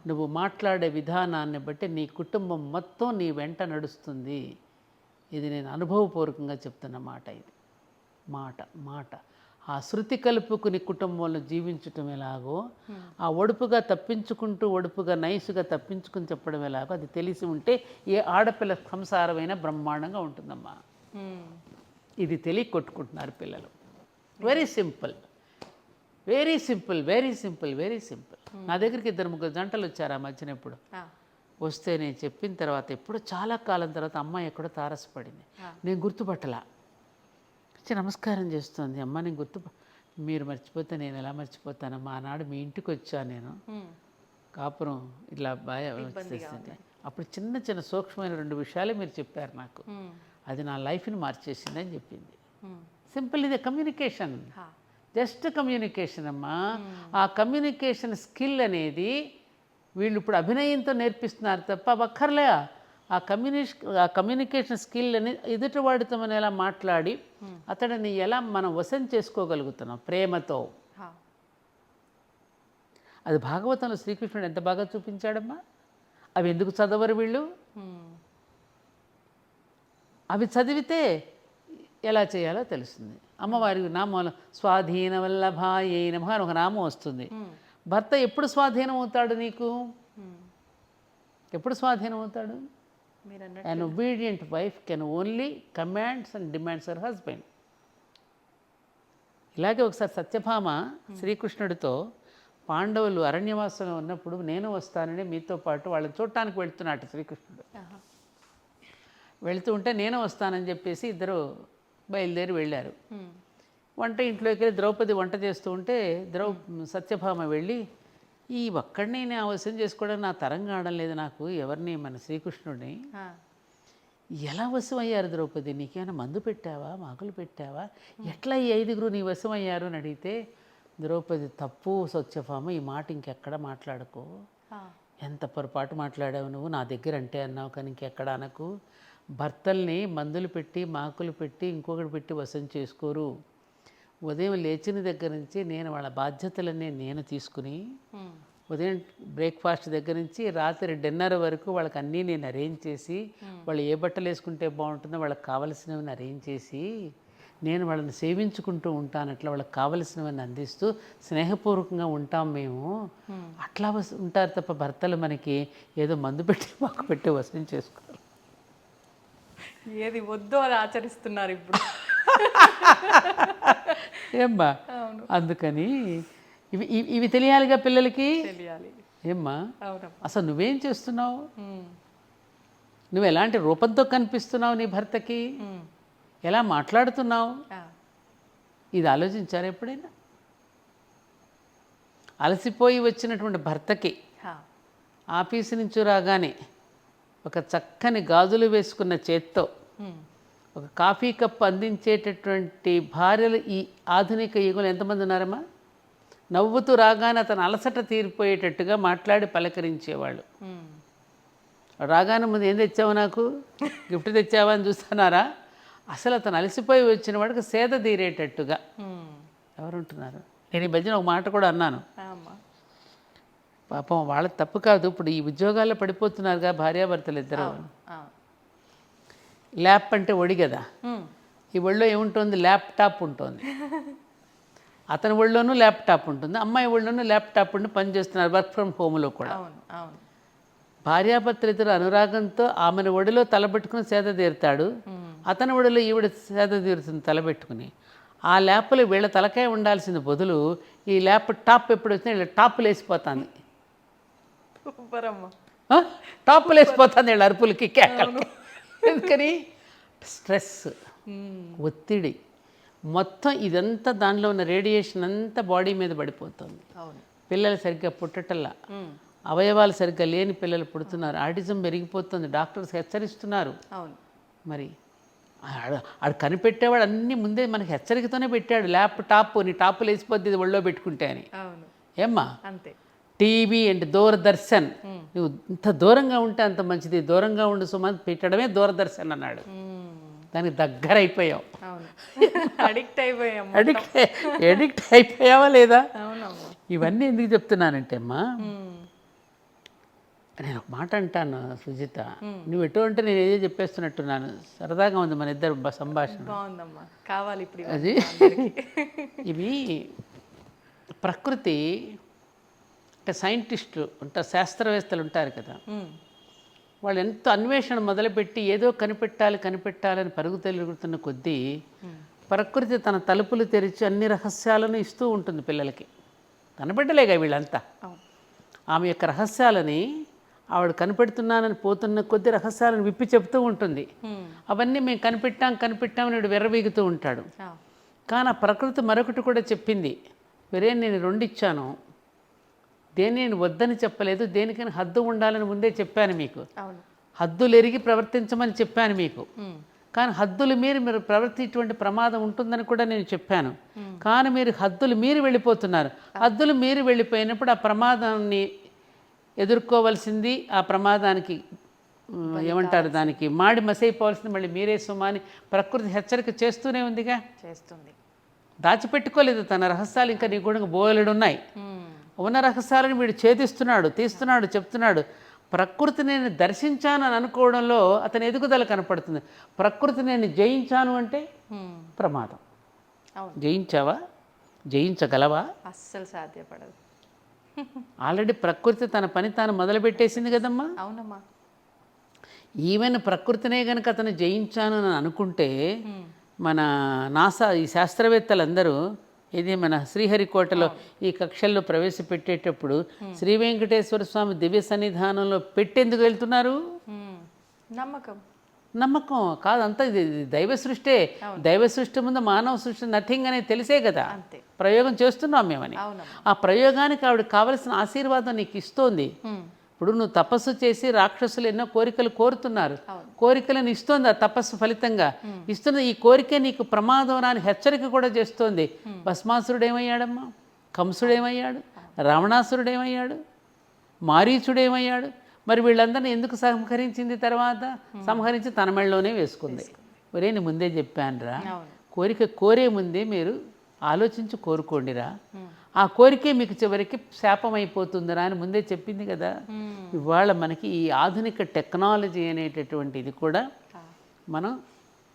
నువ్వు మాట్లాడే విధానాన్ని బట్టి నీ కుటుంబం మొత్తం నీ వెంట నడుస్తుంది. ఇది నేను అనుభవపూర్వకంగా చెప్తున్న మాట. ఇది మాట ఆ శృతి కలుపుకుని కుటుంబంలో జీవించటం ఎలాగో, ఆ ఒడుపుగా నైసుగా తప్పించుకుని చెప్పడం ఎలాగో అది తెలిసి ఉంటే ఏ ఆడపిల్ల సంసారమైన బ్రహ్మాండంగా ఉంటుందమ్మా. ఇది తెలియ కొట్టుకుంటున్నారు పిల్లలు. Very simple. నా దగ్గరికి 2-3 జంటలు వచ్చారు ఆ మధ్యన. ఎప్పుడు వస్తే నేను చెప్పిన తర్వాత ఎప్పుడో చాలా కాలం తర్వాత అమ్మాయి ఎక్కడో తారసపడింది. నేను గుర్తుపట్టలా. నమస్కారం చేస్తుంది. అమ్మ నేను మీరు మర్చిపోతే నేను ఎలా మర్చిపోతానమ్మా, ఆనాడు మీ ఇంటికి వచ్చాను నేను, కాపురం ఇట్లా బాగా వచ్చేసింది. అప్పుడు చిన్న సూక్ష్మమైన 2 విషయాలే మీరు చెప్పారు నాకు, అది నా లైఫ్ని మార్చేసిందని చెప్పింది. సింపుల్. ఇదే కమ్యూనికేషన్, జస్ట్ కమ్యూనికేషన్ అమ్మా. ఆ కమ్యూనికేషన్ స్కిల్ అనేది వీళ్ళు ఇప్పుడు అభినయంతో నేర్పిస్తున్నారు తప్ప అక్కర్లే. ఆ కమ్యూనికేషన్ స్కిల్ అని ఎదుటివాడితో మనం ఎలా మాట్లాడి అతడిని ఎలా మనం వశం చేసుకోగలుగుతున్నాం ప్రేమతో. అది భాగవతంలో శ్రీకృష్ణుడు ఎంత బాగా చూపించాడమ్మా. అవి ఎందుకు చదవరు వీళ్ళు? అవి చదివితే ఎలా చేయాలో తెలుస్తుంది. అమ్మవారి నామం స్వాధీన వల్లభాయై నమః అని ఒక నామం వస్తుంది. భర్త ఎప్పుడు స్వాధీనం అవుతాడు నీకు? ఎప్పుడు స్వాధీనం అవుతాడు? An obedient wife can only commands and demands her husband. ఇలాగే ఒకసారి సత్యభామ శ్రీకృష్ణుడితో పాండవులు అరణ్యవాసంలో ఉన్నప్పుడు నేను వస్తానని మీతో పాటు వాళ్ళని చూడటానికి వెళ్తున్నాడు శ్రీకృష్ణుడు. వెళ్తూ ఉంటే నేను వస్తానని చెప్పేసి ఇద్దరు బయలుదేరి వెళ్ళారు. వంట ఇంట్లోకి వెళ్ళి ద్రౌపది వంట చేస్తూ ఉంటే సత్యభామ వెళ్ళి, ఈ ఒక్కడిని నేను అవసరం చేసుకోవడం నా తరంగా ఆడడం లేదు నాకు, ఎవరిని మన శ్రీకృష్ణుడిని ఎలా వశమయ్యారు ద్రౌపది? నీకేమైనా మందు పెట్టావా, మాకులు పెట్టావా, ఎట్లా ఈ 5గురు నీ వశమయ్యారు అని అడిగితే, ద్రౌపది తప్పు సత్యభామ, ఈ మాట ఇంకెక్కడ మాట్లాడుకో, ఎంత పొరపాటు మాట్లాడావు నువ్వు, నా దగ్గర అంటే అన్నావు కానీ ఇంకెక్కడ అనకు, భర్తల్ని మందులు పెట్టి మాకులు పెట్టి ఇంకొకటి పెట్టి వశం చేసుకోరు. ఉదయం లేచిన దగ్గర నుంచి నేను వాళ్ళ బాధ్యతలన్నీ నేను తీసుకుని ఉదయం బ్రేక్ఫాస్ట్ దగ్గర నుంచి రాత్రి డిన్నర్ వరకు వాళ్ళకి అన్నీ నేను అరేంజ్ చేసి వాళ్ళు ఏ బట్టలు వేసుకుంటే బాగుంటుందో వాళ్ళకి కావలసినవన్నీ అరేంజ్ చేసి నేను వాళ్ళని సేవించుకుంటూ ఉంటాను. అట్లా వాళ్ళకి కావలసినవన్నీ అందిస్తూ స్నేహపూర్వకంగా ఉంటాం మేము. అట్లా ఉంటారు తప్ప భర్తలు మనకి ఏదో మందు పెట్టి మాకు పెట్టి వశం చేసుకోరు. ఏది వద్దో అది ఆచరిస్తున్నారు ఇప్పుడు. ఏమ్మా, అందుకని ఇవి ఇవి తెలియాలిగా పిల్లలకి. తెలియాలి. ఏమ్మా, అవునమ్మా. అసలు నువ్వేం చేస్తున్నావు, నువ్వు ఎలాంటి రూపంతో కనిపిస్తున్నావు నీ భర్తకి, ఎలా మాట్లాడుతున్నావు, ఇది ఆలోచించారు ఎప్పుడైనా? అలసిపోయి వచ్చినటువంటి భర్తకి ఆఫీసు నుంచి రాగానే ఒక చక్కని గాజులు వేసుకున్న చేత్తో ఒక కాఫీ కప్ అందించేటటువంటి భార్యలు ఈ ఆధునిక యుగంలో ఎంతమంది ఉన్నారమ్మా? నవ్వుతూ రాగానే అతను అలసట తీరిపోయేటట్టుగా మాట్లాడి పలకరించేవాళ్ళు. రాగానే ముందు ఏం తెచ్చావు, నాకు గిఫ్ట్ తెచ్చావా అని చూస్తున్నారా? అసలు అతను అలసిపోయి వచ్చిన వాడికి సేద తీరేటట్టుగా ఎవరుంటున్నారు? నేను ఈ మధ్యన ఒక మాట కూడా అన్నాను, పాపం వాళ్ళ తప్పు కాదు. ఇప్పుడు ఈ ఉద్యోగాల్లో పడిపోతున్నారుగా భార్యాభర్తలు ఇద్దరు. ల్యాప్ అంటే ఒడి కదా, ఈ ఒళ్ళో ఏముంటుంది, ల్యాప్టాప్ ఉంటుంది. అతని ఒళ్ళోనూ ల్యాప్టాప్ ఉంటుంది, అమ్మాయి ఒళ్ళోనూ ల్యాప్టాప్ ఉండి పనిచేస్తున్నారు వర్క్ ఫ్రమ్ హోమ్లో కూడా. భార్యాభర్తలు ఇద్దరు అనురాగంతో ఆమెను ఒడిలో తలబెట్టుకుని సేద తీరుతాడు, అతని ఒడిలో ఈవిడ సేద తీరుతుంది తలబెట్టుకుని. ఆ ల్యాప్లో వీళ్ళ తలకాయ ఉండాల్సిన బదులు ఈ ల్యాప్ టాప్ ఎప్పుడు వచ్చినా వీళ్ళ టాప్లు వేసిపోతుంది. టాప్లు వేసిపోతుంది వీళ్ళ అరుపులకి, కేకలకి. ఎందుకని? స్ట్రెస్, ఒత్తిడి మొత్తం ఇదంతా దానిలో ఉన్న రేడియేషన్ అంతా బాడీ మీద పడిపోతుంది. పిల్లలు సరిగ్గా పుట్టటల్లా, అవయవాలు సరిగ్గా లేని పిల్లలు పుడుతున్నారు, ఆటిజం పెరిగిపోతుంది, డాక్టర్స్ హెచ్చరిస్తున్నారు. మరి ఆడు కనిపెట్టేవాడు అన్నీ ముందే మనకి హెచ్చరికతోనే పెట్టాడు. ల్యాప్టాప్ నీ టాప్లు వేసిపోద్ది ఇది ఒళ్ళో పెట్టుకుంటే అని. ఏమ్మా, అంతే. టీవీ అండ్ దూరదర్శన్, నువ్వు ఇంత దూరంగా ఉంటే అంత మంచిది, దూరంగా ఉండు సుమంత్ పెట్టడమే దూరదర్శన్ అన్నాడు. దానికి దగ్గర అయిపోయావు, ఎడిక్ట్ అయిపోయావా లేదా? ఇవన్నీ ఎందుకు చెప్తున్నానంటే అమ్మా, నేను ఒక మాట అంటాను సుజిత, నువ్వు ఎటు అంటే నేను ఏదో చెప్పేస్తున్నట్టున్నాను. సరదాగా ఉంది మన ఇద్దరు సంభాషణ. అది ఇవి ప్రకృతి అంటే సైంటిస్టులు ఉంటారు, శాస్త్రవేత్తలు ఉంటారు కదా, వాళ్ళు ఎంతో అన్వేషణ మొదలుపెట్టి ఏదో కనిపెట్టాలని పరుగు తిరుగుతున్న కొద్దీ ప్రకృతి తన తలుపులు తెరిచి అన్ని రహస్యాలను ఇస్తూ ఉంటుంది పిల్లలకి. కనిపెట్టలేగా వీళ్ళంతా. ఆమె యొక్క రహస్యాలని ఆవిడ కనిపెడుతున్నానని పోతున్న కొద్ది రహస్యాలను విప్పి చెప్తూ ఉంటుంది. అవన్నీ మేము కనిపెట్టామని వీడు వెర్రవీగుతూ ఉంటాడు. కానీ ఆ ప్రకృతి మరొకటి కూడా చెప్పింది, వేరే నేను 2 ఇచ్చాను, దేని నేను వద్దని చెప్పలేదు, దేనికైనా హద్దు ఉండాలని ముందే చెప్పాను మీకు, హద్దులు ఎరిగి ప్రవర్తించమని చెప్పాను మీకు. కానీ హద్దులు మీరు ప్రవర్తించేటువంటి ప్రమాదం ఉంటుందని కూడా నేను చెప్పాను. కానీ మీరు హద్దులు మీరి వెళ్ళిపోతున్నారు. హద్దులు మీరి వెళ్ళిపోయినప్పుడు ఆ ప్రమాదాన్ని ఎదుర్కోవాల్సింది, ఆ ప్రమాదానికి ఏమంటారు దానికి మాడి మసైపోవాల్సింది మళ్ళీ మీరే సుమా అని ప్రకృతి హెచ్చరిక చేస్తూనే ఉందిగా. చేస్తుంది, దాచిపెట్టుకోలేదు తన రహస్యాలు. ఇంకా నీ కూడా బోలెడున్నాయి. ఉన్న రహస్యాలను వీడు తీస్తున్నాడు, చెప్తున్నాడు. ప్రకృతి నేను దర్శించాను అని అనుకోవడంలో అతని ఎదుగుదల కనపడుతుంది. ప్రకృతి నేను జయించాను అంటే ప్రమాదం. జయించావా? జయించగలవా? అస్సలు సాధ్యపడదు. ఆల్రెడీ ప్రకృతి తన పని తాను మొదలుపెట్టేసింది కదమ్మా. అవునమ్మా. ఈవెన్ ప్రకృతినే కనుక అతను జయించాను అని అనుకుంటే మన నాసా ఈ శాస్త్రవేత్తలందరూ ఇది మన శ్రీహరికోటలో ఈ కక్షల్లో ప్రవేశపెట్టేటప్పుడు శ్రీ వెంకటేశ్వర స్వామి దివ్య సన్నిధానంలో పెట్టేందుకు వెళ్తున్నారు? నమ్మకం కాదు, అంతా ఇది దైవ సృష్టే. దైవ సృష్టి ముందు మానవ సృష్టి నథింగ్ అనేది తెలిసే కదా ప్రయోగం చేస్తున్నాం మేమని. ఆ ప్రయోగానికి ఆవిడ కావలసిన ఆశీర్వాదం నీకు ఇస్తోంది. ఇప్పుడు నువ్వు తపస్సు చేసి రాక్షసులు ఎన్నో కోరికలు కోరుతున్నారు, కోరికలను ఇస్తోంది. ఆ తపస్సు ఫలితంగా ఇస్తున్న ఈ కోరిక నీకు ప్రమాదం రాని హెచ్చరిక కూడా చేస్తోంది. భస్మాసురుడు ఏమయ్యాడమ్మా? కంసుడేమయ్యాడు? రావణాసురుడేమయ్యాడు? మారీచుడేమయ్యాడు? మరి వీళ్ళందరినీ ఎందుకు సంహరించింది? తర్వాత సంహరించి తన మెళ్ళలోనే వేసుకుంది. ఒరే నేను ముందే చెప్పానురా, కోరిక కోరే ముందే మీరు ఆలోచించి కోరుకోండిరా, ఆ కోరికే మీకు చివరికి శాపం అయిపోతుందిరా అని ముందే చెప్పింది కదా. ఇవాళ మనకి ఈ ఆధునిక టెక్నాలజీ అనేటటువంటిది కూడా మనం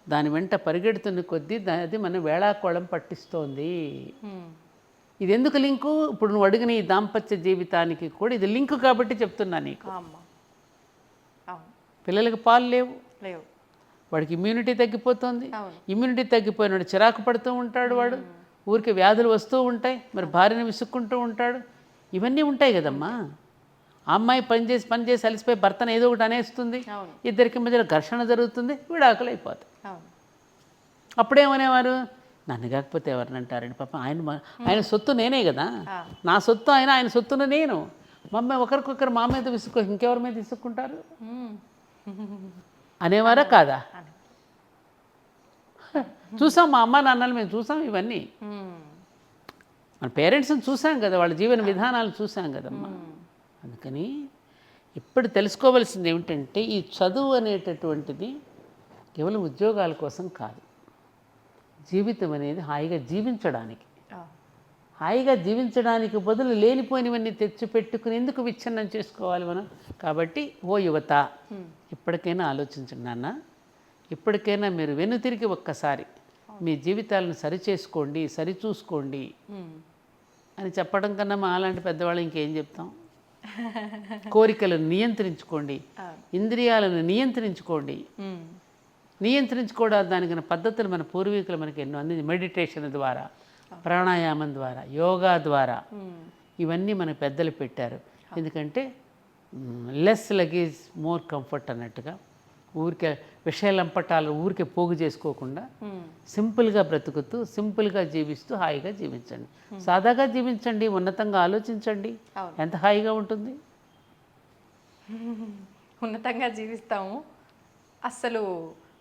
దాని వెంట పరిగెడుతున్న కొద్దీ అది మనం వేళాకోళం పట్టిస్తోంది. ఇది ఎందుకు లింకు? ఇప్పుడు నువ్వు అడిగిన ఈ దాంపత్య జీవితానికి కూడా ఇది లింకు కాబట్టి చెప్తున్నా నీకు. పిల్లలకి పాలు లేవు, వాడికి ఇమ్యూనిటీ తగ్గిపోతుంది. ఇమ్యూనిటీ తగ్గిపోయినాడు చిరాకు పడుతూ ఉంటాడు, వాడు ఊరికి వ్యాధులు వస్తూ ఉంటాయి, మరి భార్యను విసుక్కుంటూ ఉంటాడు. ఇవన్నీ ఉంటాయి కదమ్మా. ఆ అమ్మాయి పని చేసి అలసిపోయి భర్తను ఏదో ఒకటి అనేస్తుంది, ఇద్దరికి మధ్యలో ఘర్షణ జరుగుతుంది, విడాకులు అయిపోతాయి. అప్పుడేమనేవారు, నన్ను కాకపోతే ఎవరిని అంటారండి, పాప ఆయన సొత్తు నేనే కదా, నా సొత్తు ఆయన సొత్తును నేను. మమ్మీ ఒకరికొకరు మా మీద విసుక్కు ఇంకెవరి మీద విసుక్కుంటారు అనేవారా కాదా? చూసాం, మా అమ్మ నాన్నలు మేము చూసాం ఇవన్నీ. మన పేరెంట్స్ని చూసాం కదా, వాళ్ళ జీవన విధానాలు చూసాం కదమ్మా. అందుకని ఇప్పుడు తెలుసుకోవాల్సింది ఏమిటంటే, ఈ చదువు అనేటటువంటిది కేవలం ఉద్యోగాల కోసం కాదు, జీవితం అనేది హాయిగా జీవించడానికి. హాయిగా జీవించడానికి బదులు లేనిపోయినవన్నీ తెచ్చిపెట్టుకుని ఎందుకు విచ్ఛిన్నం చేసుకోవాలి మనం? కాబట్టి ఓ యువత, ఇప్పటికైనా ఆలోచించండి నాన్న, ఇప్పటికైనా మీరు వెనుతిరిగి ఒక్కసారి మీ జీవితాలను సరిచేసుకోండి, సరిచూసుకోండి అని చెప్పడం కన్నా మా అలాంటి పెద్దవాళ్ళు ఇంకేం చెప్తాం? కోరికలను నియంత్రించుకోండి, ఇంద్రియాలను నియంత్రించుకోండి. నియంత్రించుకోవడానికి దానికి పద్ధతులు మన పూర్వీకులు మనకి ఎన్నో అందించి, మెడిటేషన్ ద్వారా, ప్రాణాయామం ద్వారా, యోగా ద్వారా ఇవన్నీ మన పెద్దలు పెట్టారు. ఎందుకంటే లెస్ లగేజ్ మోర్ కంఫర్ట్ అన్నట్టుగా, ఊరికే విషయాలంపటాలు ఊరికే పోగు చేసుకోకుండా సింపుల్గా బ్రతుకుతూ సింపుల్గా జీవిస్తూ హాయిగా జీవించండి, సాదాగా జీవించండి, ఉన్నతంగా ఆలోచించండి, ఎంత హాయిగా ఉంటుంది. ఉన్నతంగా జీవిస్తాము, అస్సలు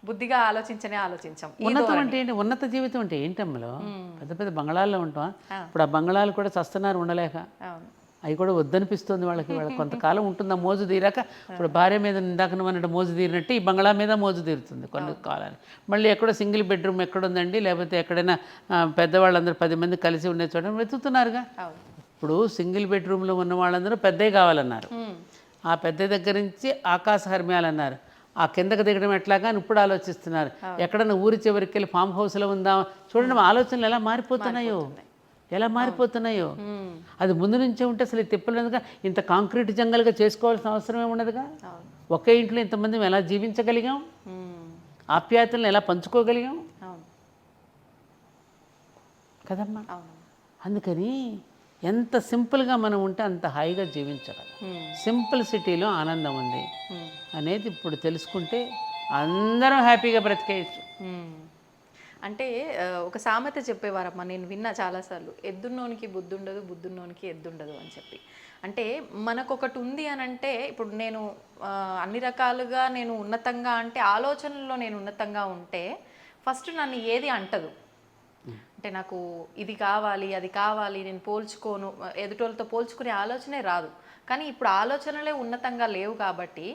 బుద్ధిగా ఆలోచించాం. ఉన్నతం అంటే ఏంటి? ఉన్నత జీవితం అంటే ఏంటమ్మలో? పెద్ద పెద్ద బంగళాల్లో ఉంటాం, ఇప్పుడు ఆ బంగళాలు కూడా చస్తున్నారు ఉండలేక, అవి కూడా వద్దనిపిస్తుంది వాళ్ళకి కొంతకాలం ఉంటుంది ఆ మోజు తీరాక. ఇప్పుడు భార్య మీద ఇందాక అన్నట్టు మోజు తీరినట్టు ఈ బంగ్లా మీద మోజు తీరుతుంది కొన్ని కాలానికి. మళ్ళీ ఎక్కడో సింగిల్ బెడ్రూమ్ ఎక్కడుందండి, లేకపోతే ఎక్కడైనా పెద్దవాళ్ళందరూ 10 మంది కలిసి ఉండే చోట వెతుకుతున్నారుగా. ఇప్పుడు సింగిల్ బెడ్రూమ్లో ఉన్న వాళ్ళందరూ పెద్దవి కావాలన్నారు, ఆ పెద్ద దగ్గర నుంచి ఆకాశ హర్మ్యాలన్నారు, ఆ కిందకు దిగడం ఎట్లాగా అని ఇప్పుడు ఆలోచిస్తున్నారు. ఎక్కడన్నా ఊరి చివరికి వెళ్ళి ఫామ్ హౌస్లో ఉందాం. చూడండి మా ఆలోచనలు ఎలా మారిపోతున్నాయో. అది ముందు నుంచే ఉంటే అసలు తిప్పలేదుగా, ఇంత కాంక్రీట్ జంగల్గా చేసుకోవాల్సిన అవసరమే ఉండదుగా. ఒకే ఇంట్లో ఇంతమంది ఎలా జీవించగలిగాం, ఆప్యాయతలను ఎలా పంచుకోగలిగాం కదమ్మా. అందుకని ఎంత సింపుల్గా మనం ఉంటే అంత హాయిగా జీవించగలం. సింపుల్ సిటీలో ఆనందం ఉంది అనేది ఇప్పుడు తెలుసుకుంటే అందరం హ్యాపీగా బ్రతికేయచ్చు. అంటే ఒక సామెత చెప్పేవారమ్మా, నేను విన్నా చాలాసార్లు, ఎద్దున్నోనికి బుద్ధుండదు, బుద్ధున్నోనికి ఎద్దుండదు అని చెప్పి. అంటే మనకు ఒకటి ఉంది అని అంటే, ఇప్పుడు నేను అన్ని రకాలుగా నేను ఉన్నతంగా అంటే ఆలోచనల్లో నేను ఉన్నతంగా ఉంటే ఫస్ట్ నన్ను ఏది అంటదు. అంటే నాకు ఇది కావాలి అది కావాలి, నేను పోల్చుకోను, ఎదుటోళ్ళతో పోల్చుకునే ఆలోచనే రాదు. కానీ ఇప్పుడు ఆలోచనలే ఉన్నతంగా లేవు కాబట్టి,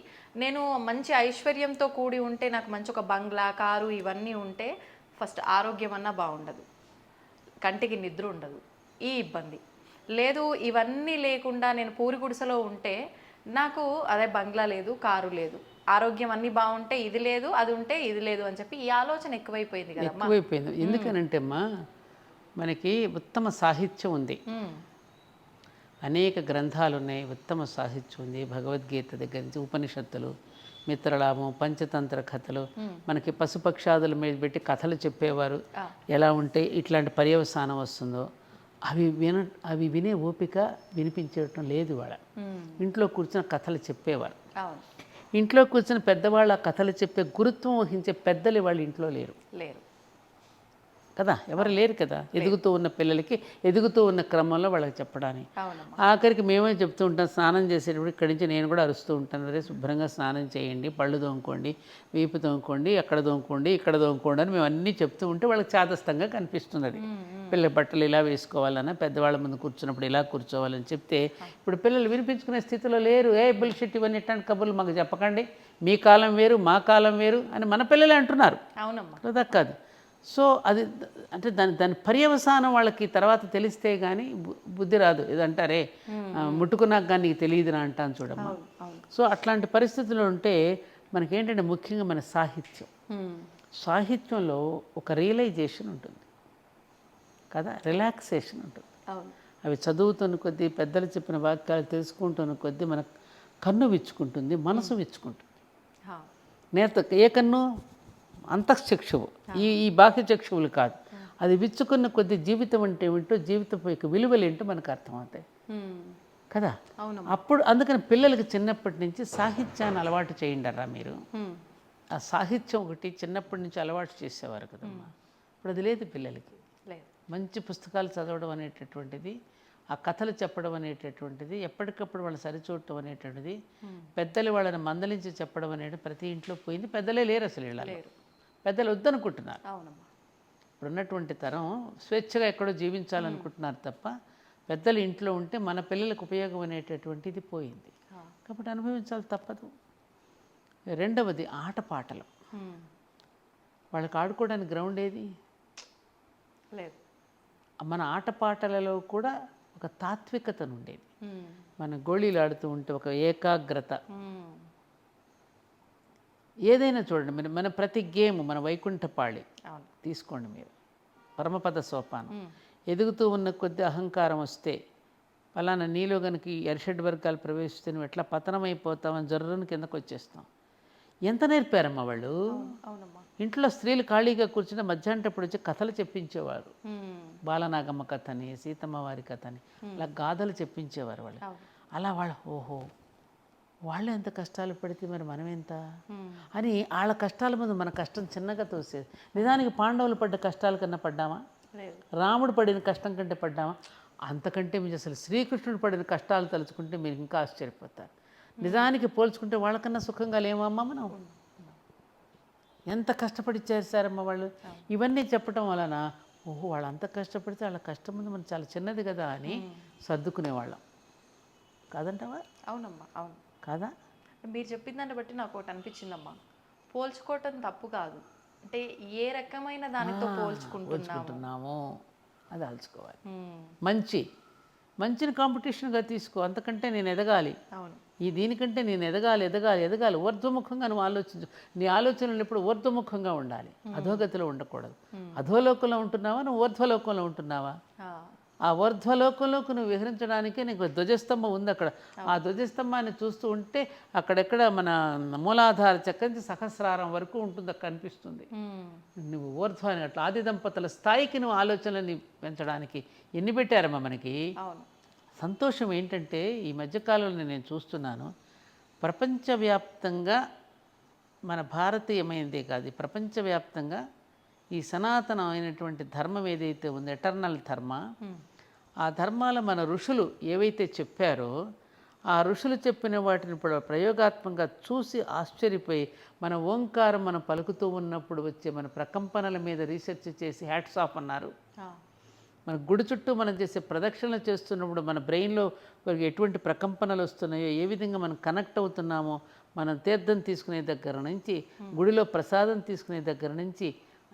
నేను మంచి ఐశ్వర్యంతో కూడి ఉంటే, నాకు మంచి ఒక బంగ్లా, కారు ఇవన్నీ ఉంటే ఫస్ట్ ఆరోగ్యం అన్నా బాగుండదు, కంటికి నిద్ర ఉండదు, ఈ ఇబ్బంది లేదు. ఇవన్నీ లేకుండా నేను పూరి గుడిసెలో ఉంటే నాకు అదే బంగ్లా లేదు, కారు లేదు, ఆరోగ్యం అన్నీ బాగుంటే ఇది లేదు, అది ఉంటే ఇది లేదు అని చెప్పి ఈ ఆలోచన ఎక్కువైపోయింది కదా. ఎక్కువైపోయింది. ఎందుకనంటే అమ్మా, మనకి ఉత్తమ సాహిత్యం ఉంది, అనేక గ్రంథాలు ఉన్నాయి, ఉత్తమ సాహిత్యం ఉంది. భగవద్గీత దగ్గర నుంచి ఉపనిషత్తులు, మిత్రలాభం, పంచతంత్ర కథలు, మనకి పశుపక్షాదుల మీద పెట్టి కథలు చెప్పేవారు. ఎలా ఉంటే ఇట్లాంటి పర్యవసానం వస్తుందో అవి వినే ఓపిక వినిపించడం లేదు. వాళ్ళ ఇంట్లో కూర్చున్న కథలు చెప్పేవారు, ఇంట్లో కూర్చున్న పెద్దవాళ్ళ కథలు చెప్పే గురుత్వం వహించే పెద్దలు వాళ్ళ ఇంట్లో లేరు. కదా, ఎవరు లేరు కదా ఎదుగుతూ ఉన్న పిల్లలకి ఎదుగుతూ ఉన్న క్రమంలో వాళ్ళకి చెప్పడానికి. అవునమ్మా. ఆఖరికి మేమే చెప్తూ ఉంటాం, స్నానం చేసేటప్పుడు ఇక్కడి నుంచి నేను కూడా అరుస్తూ ఉంటాను, అరే శుభ్రంగా స్నానం చేయండి, పళ్ళు తోముకోండి, వీపు తోముకోండి, అక్కడ తోముకోండి, ఇక్కడ తోముకోండి అని మేము అన్నీ చెప్తూ ఉంటే వాళ్ళకి చాదస్తంగా కనిపిస్తున్నది. పిల్లల బట్టలు ఇలా వేసుకోవాలన్నా, పెద్దవాళ్ళ ముందు కూర్చున్నప్పుడు ఇలా కూర్చోవాలని చెప్తే ఇప్పుడు పిల్లలు వినిపించుకునే స్థితిలో లేరు. బుల్షిట్ ఇవన్నీ ఇట్లాంటి కబుర్లు మాకు చెప్పకండి, మీ కాలం వేరు మా కాలం వేరు అని మన పిల్లలే అంటున్నారు. అవునమ్మా. కదా కాదు. సో అది అంటే దాని పర్యవసానం వాళ్ళకి తర్వాత తెలిస్తే కానీ బుద్ధి రాదు. ఏదంటారే ముట్టుకున్నాక కానీ నీకు తెలియదురా అంటాను చూడమ్మా. సో అట్లాంటి పరిస్థితుల్లో ఉంటే మనకేంటంటే ముఖ్యంగా మన సాహిత్యంలో ఒక రియలైజేషన్ ఉంటుంది కదా, రిలాక్సేషన్ ఉంటుంది. అవి చదువుతున్న కొద్దీ, పెద్దలు చెప్పిన వాక్యాలు తెలుసుకుంటున్న కొద్దీ మన కన్ను విచ్చుకుంటుంది, మనసు విచ్చుకుంటుంది. ఏ కన్ను? అంతఃచక్షువు, ఈ బాహ్య చక్షువులు కాదు. అది విచ్చుకున్న కొద్ది జీవితం అంటే ఏమిటో, జీవితం యొక్క విలువలు ఏంటో మనకు అర్థమవుతాయి కదా. అప్పుడు అందుకని పిల్లలకి చిన్నప్పటి నుంచి సాహిత్యాన్ని అలవాటు చేయండి మీరు. ఆ సాహిత్యం ఒకటి చిన్నప్పటి నుంచి అలవాటు చేసేవారు కదమ్మా. ఇప్పుడు అది లేదు పిల్లలకి. మంచి పుస్తకాలు చదవడం అనేటటువంటిది, ఆ కథలు చెప్పడం అనేటటువంటిది, ఎప్పటికప్పుడు వాళ్ళని సరిచూడటం అనేటువంటిది, పెద్దలు వాళ్ళని మందలించి చెప్పడం అనేది ప్రతి ఇంట్లో పోయింది. పెద్దలే లేరు అసలు, ఇలా పెద్దలు వద్దనుకుంటున్నారు. ఇప్పుడున్నటువంటి తరం స్వేచ్ఛగా ఎక్కడో జీవించాలనుకుంటున్నారు తప్ప పెద్దలు ఇంట్లో ఉంటే మన పిల్లలకు ఉపయోగం అనేటటువంటిది పోయింది. కాబట్టి అనుభవించాలి, తప్పదు. రెండవది ఆటపాటలు. వాళ్ళకి ఆడుకోవడానికి గ్రౌండ్ ఏది లేదు. మన ఆటపాటలలో కూడా ఒక తాత్వికత ఉండేది. మన గోళీలు ఆడుతూ ఉంటే ఒక ఏకాగ్రత. ఏదైనా చూడండి, మన ప్రతి గేమ్, మన వైకుంఠపాళి తీసుకోండి మీరు, పరమపద సోపానం. ఎదుగుతూ ఉన్న కొద్ది అహంకారం వస్తే, అలానా నీలో కనుక ఎర్షడ్ వర్గాలు ప్రవేశిస్తే నువ్వు ఎట్లా పతనమైపోతామని జర్రని కిందకు వచ్చేస్తాం. ఎంత నేర్పారమ్మా వాళ్ళు. ఇంట్లో స్త్రీలు ఖాళీగా కూర్చుని మధ్యాహ్నప్పుడు వచ్చి కథలు చెప్పించేవారు. బాలనాగమ్మ కథని, సీతమ్మ వారి కథని, అలా గాథలు చెప్పించేవారు వాళ్ళు. అలా వాళ్ళు ఓహో వాళ్ళు ఎంత కష్టాలు పడితే మరి మనం ఎంత అని వాళ్ళ కష్టాల ముందు మన కష్టం చిన్నగా తోసేది. నిజానికి పాండవులు పడ్డ కష్టాల కన్నా పడ్డామా? రాముడు పడిన కష్టం కంటే పడ్డామా? అంతకంటే మీరు అసలు శ్రీకృష్ణుడు పడిన కష్టాలు తలుచుకుంటే మీరు ఇంకా ఆశ్చర్యపోతారు. నిజానికి పోల్చుకుంటే వాళ్ళకన్నా సుఖంగా లేమమ్మా మనం. ఎంత కష్టపడి చేశారమ్మా వాళ్ళు. ఇవన్నీ చెప్పడం వలన ఓహో వాళ్ళు అంత కష్టపడితే వాళ్ళ కష్టం ముందు మనం చాలా చిన్నది కదా అని సర్దుకునేవాళ్ళం కాదంటావా? అవునమ్మా, అవును. కాదా? మీరు చెప్పిన దాన్ని బట్టి నాకు ఒకటి అనిపించిందమ్మా, పోల్చుకోవటం తప్పు కాదు. అంటే ఏ రకమైన దానితో పోల్చుకుంటున్నాము అది ఆల్చుకోవాలి. మంచిని కాంపిటీషన్గా తీసుకో. అంతకంటే నేను ఎదగాలి, దీనికంటే నేను ఎదగాలి ఊర్ధ్వముఖంగా నువ్వు ఆలోచించు. నీ ఆలోచనలు ఎప్పుడు ఊర్ధ్వముఖంగా ఉండాలి, అధోగతిలో ఉండకూడదు. అధోలోకంలో ఉంటున్నావా, నువ్వు ఊర్ధ్వలోకంలో ఉంటున్నావా? ఆ ఊర్ధ్వలోకంలోకి నువ్వు విహరించడానికే నీకు ధ్వజస్తంభం ఉంది అక్కడ. ఆ ధ్వజస్తంభాన్ని చూస్తూ ఉంటే అక్కడెక్కడ మన మూలాధార చక్రం నుంచి సహస్రారం వరకు ఉంటుంది, అక్కడ కనిపిస్తుంది. నువ్వు ఊర్ధ్వాన్ని అట్లా ఆది దంపతుల స్థాయికి నువ్వు ఆలోచనని పెంచడానికి ఎన్ని పెట్టారమ్మా మనకి. సంతోషం ఏంటంటే ఈ మధ్యకాలంలో నేను చూస్తున్నాను, ప్రపంచవ్యాప్తంగా మన భారతీయమైనదే కాదు, ప్రపంచవ్యాప్తంగా ఈ సనాతనమైనటువంటి ధర్మం ఏదైతే ఉందో, ఎటర్నల్ ధర్మ, ఆ ధర్మాల మన ఋషులు ఏవైతే చెప్పారో ఆ ఋషులు చెప్పిన వాటిని ఇప్పుడు ప్రయోగాత్మకంగా చూసి ఆశ్చర్యపోయి మన ఓంకారం మనం పలుకుతూ ఉన్నప్పుడు వచ్చే మన ప్రకంపనల మీద రీసెర్చ్ చేసి హ్యాట్స్ ఆఫ్ అన్నారు. మన గుడి చుట్టూ మనం చేసే ప్రదక్షిణలు చేస్తున్నప్పుడు మన బ్రెయిన్లో ఎటువంటి ప్రకంపనలు వస్తున్నాయో, ఏ విధంగా మనం కనెక్ట్ అవుతున్నామో, మనం తీర్థం తీసుకునే దగ్గర నుంచి, గుడిలో ప్రసాదం తీసుకునే దగ్గర నుంచి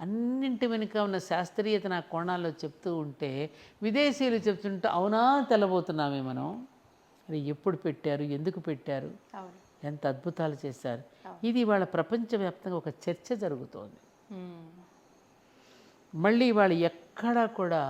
అన్నింటి వెనుక ఉన్న శాస్త్రీయత నా కోణాల్లో చెప్తూ ఉంటే, విదేశీయులు చెప్తుంటే అవునా తెల్లబోతున్నామే మనం. అది ఎప్పుడు పెట్టారు, ఎందుకు పెట్టారు, ఎంత అద్భుతాలు చేశారు. ఇది వాళ్ళ ప్రపంచవ్యాప్తంగా ఒక చర్చ జరుగుతోంది. మళ్ళీ వాళ్ళు ఎక్కడా కూడా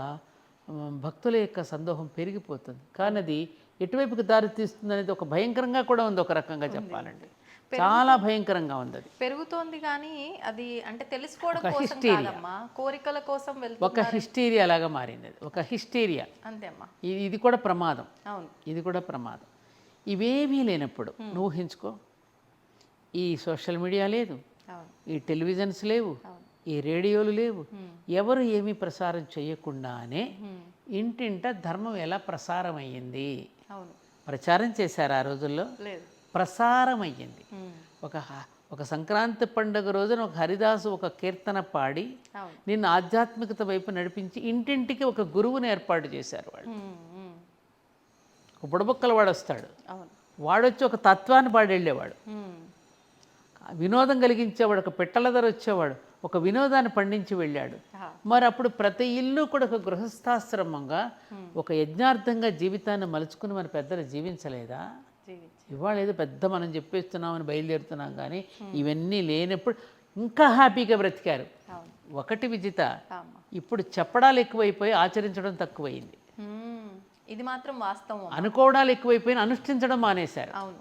భక్తుల యొక్క సందోహం పెరిగిపోతుంది, కానీ అది ఎటువైపుకి దారి తీస్తుంది అనేది ఒక భయంకరంగా కూడా ఉంది. ఒక రకంగా చెప్పాలంటే చాలా భయంకరంగా ఉంది. అది పెరుగుతోంది కానీ అది అంటే తెలుసుకోవడం కోసం కాదమ్మా, కోరికల కోసం వెళ్తుంది. ఒక హిస్టీరియా లాగా మారింది అది, ఒక హిస్టీరియా. అంతే అమ్మా. ఇది కూడా ప్రమాదం. అవును, ఇది కూడా ప్రమాదం. ఇవేమీ లేనప్పుడు నువ్వు ఊహించుకో, ఈ సోషల్ మీడియా లేదు, ఈ టెలివిజన్స్ లేవు, ఈ రేడియోలు లేవు, ఎవరు ఏమీ ప్రసారం చేయకుండానే ఇంటింట ధర్మం ఎలా ప్రసారం అయ్యింది? అవును. ప్రచారం చేశారు ఆ రోజుల్లో, లేదు. ప్రసారం అయ్యింది. ఒక సంక్రాంతి పండుగ రోజున ఒక హరిదాసు ఒక కీర్తన పాడి అవును. నిన్ను ఆధ్యాత్మికత వైపు నడిపించి ఇంటింటికి ఒక గురువుని ఏర్పాటు చేశారు వాళ్ళు. ఒక బుడబుక్కల వాడు వస్తాడు, అవును. వాడొచ్చి ఒక తత్వాన్ని పాడి వెళ్ళేవాడు, వినోదం కలిగించేవాడు. ఒక పిట్టల ధర వచ్చేవాడు, ఒక వినోదాన్ని పండించి వెళ్ళాడు. మరి అప్పుడు ప్రతి ఇల్లు కూడా ఒక గృహస్థాశ్రమంగా ఒక యజ్ఞార్థంగా జీవితాన్ని మలుచుకుని మన పెద్దలు జీవించలేదా? ఇవాళ ఏదో పెద్ద మనం చెప్పేస్తున్నామని బయలుదేరుతున్నాం, కానీ ఇవన్నీ లేనప్పుడు ఇంకా హ్యాపీగా బ్రతికారు. ఒకటి విజిత, ఇప్పుడు చెప్పడాలు ఎక్కువైపోయి ఆచరించడం తక్కువైంది. ఇది మాత్రం వాస్తవం. అనుకోవడాలు ఎక్కువైపోయి అనుష్ఠించడం మానేశారు. అవును.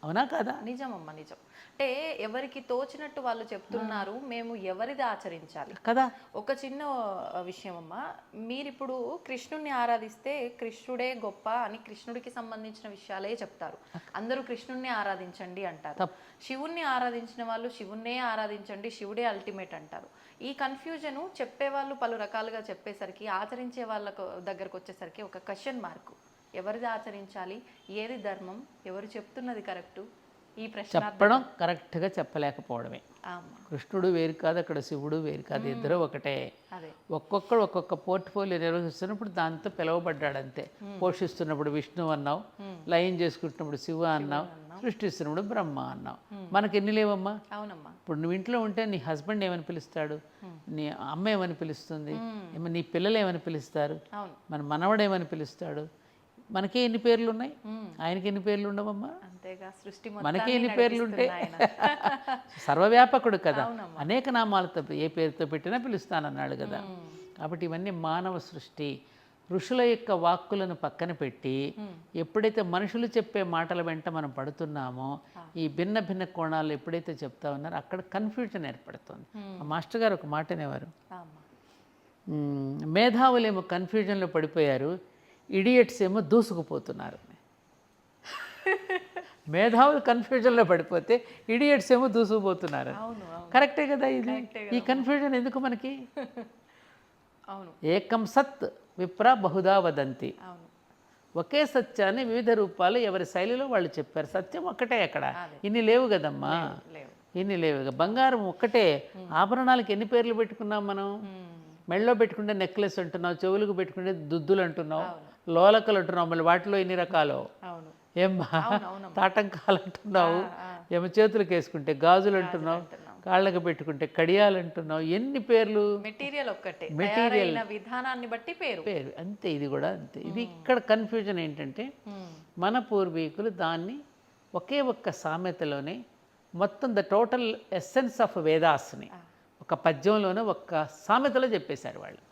అవునా కదా? నిజమమ్మా, నిజం. అంటే ఎవరికి తోచినట్టు వాళ్ళు చెప్తున్నారు, మేము ఎవరిది ఆచరించాలి కదా. ఒక చిన్న విషయం అమ్మా, మీరిప్పుడు కృష్ణుడిని ఆరాధిస్తే కృష్ణుడే గొప్ప అని కృష్ణుడికి సంబంధించిన విషయాలే చెప్తారు. అందరూ కృష్ణుడిని ఆరాధించండి అంటారు. శివుణ్ణి ఆరాధించిన వాళ్ళు శివుణ్ణే ఆరాధించండి, శివుడే అల్టిమేట్ అంటారు. ఈ కన్ఫ్యూజను చెప్పేవాళ్ళు పలు రకాలుగా చెప్పేసరికి ఆచరించే వాళ్ళకు దగ్గరకు వచ్చేసరికి ఒక క్వశ్చన్ మార్క్. ఎవరిది ఆచరించాలి, ఏది ధర్మం, ఎవరు చెప్తున్నది కరెక్టు, ఈ ప్రశ్న చెప్పడం కరెక్ట్గా చెప్పలేకపోవడమే. కృష్ణుడు వేరు కాదు, అక్కడ శివుడు వేరు కాదు, ఇద్దరు ఒకటే. ఒక్కొక్కడు ఒక్కొక్క పోర్ట్ఫోలియో నిర్వహిస్తున్నప్పుడు దాంతో పిలువబడ్డాడు అంతే. పోషిస్తున్నప్పుడు విష్ణువు అన్నావు, లయం చేసుకుంటున్నప్పుడు శివ అన్నావు, సృష్టిస్తున్నప్పుడు బ్రహ్మ అన్నావు. మనకి ఎన్ని లేవమ్మా? అవునమ్మా. ఇప్పుడు నువ్వు ఇంట్లో ఉంటే నీ హస్బెండ్ ఏమని పిలుస్తాడు, నీ అమ్మ ఏమని పిలుస్తుంది, నీ పిల్లలు ఏమని పిలుస్తారు, మన మనవడు ఏమని పిలుస్తాడు. మనకే ఎన్ని పేర్లు ఉన్నాయి, ఆయనకి ఎన్ని పేర్లు ఉండవమ్మా? మనకే ఎన్ని పేర్లు ఉంటాయి. సర్వవ్యాపకుడు కదా, అనేక నామాలతో ఏ పేరుతో పెట్టినా పిలుస్తానన్నాడు కదా. కాబట్టి ఇవన్నీ మానవ సృష్టి. ఋషుల యొక్క వాక్కులను పక్కన పెట్టి ఎప్పుడైతే మనుషులు చెప్పే మాటల వెంట మనం పడుతున్నామో, ఈ భిన్న భిన్న కోణాలు ఎప్పుడైతే చెప్తా ఉన్నారో అక్కడ కన్ఫ్యూజన్ ఏర్పడుతుంది. ఆ మాస్టర్ గారు ఒక మాట అనేవారు, మేధావులేమో కన్ఫ్యూజన్లో పడిపోయారు, ఇడియట్స్ ఏమో దూసుకుపోతున్నారు. మేధావులు కన్ఫ్యూజన్లో పడిపోతే ఇడియట్స్ ఏమో దూసుకుపోతున్నారు. కరెక్టే కదా ఇది. ఈ కన్ఫ్యూజన్ ఎందుకు మనకి? ఏకం సత్ విప్ర బహుదా వదంతి. ఒకే సత్యాన్ని వివిధ రూపాలు ఎవరి శైలిలో వాళ్ళు చెప్పారు. సత్యం ఒక్కటే. అక్కడ ఇన్ని లేవు కదమ్మా, ఇన్ని లేవు. బంగారం ఒక్కటే. ఆభరణాలకు ఎన్ని పేర్లు పెట్టుకున్నాం మనం? మెళ్ళలో పెట్టుకుంటే నెక్లెస్ అంటున్నావు, చెవులకు పెట్టుకుంటే దుద్దులు అంటున్నావు, లోలకలు అంటున్నావు, మళ్ళీ వాటిలో ఎన్ని రకాలు. ఏమ్మా తాటంకాలు అంటున్నావు, ఏమో చేతులకు వేసుకుంటే గాజులు అంటున్నావు, కాళ్ళకు పెట్టుకుంటే కడియాలు అంటున్నావు, ఎన్ని పేర్లు. మెటీరియల్ ఒక్కటే, మెటీరియల్ విధానాన్ని బట్టి పేరు పేరు అంతే. ఇది కూడా అంతే. ఇది ఇక్కడ కన్ఫ్యూజన్ ఏంటంటే మన పూర్వీకులు దాన్ని ఒకే ఒక్క సామెతలోనే మొత్తం ద టోటల్ ఎస్సెన్స్ ఆఫ్ వేదాస్ని ఒక పద్యంలోనే ఒక్క సామెతలో చెప్పేశారు వాళ్ళు.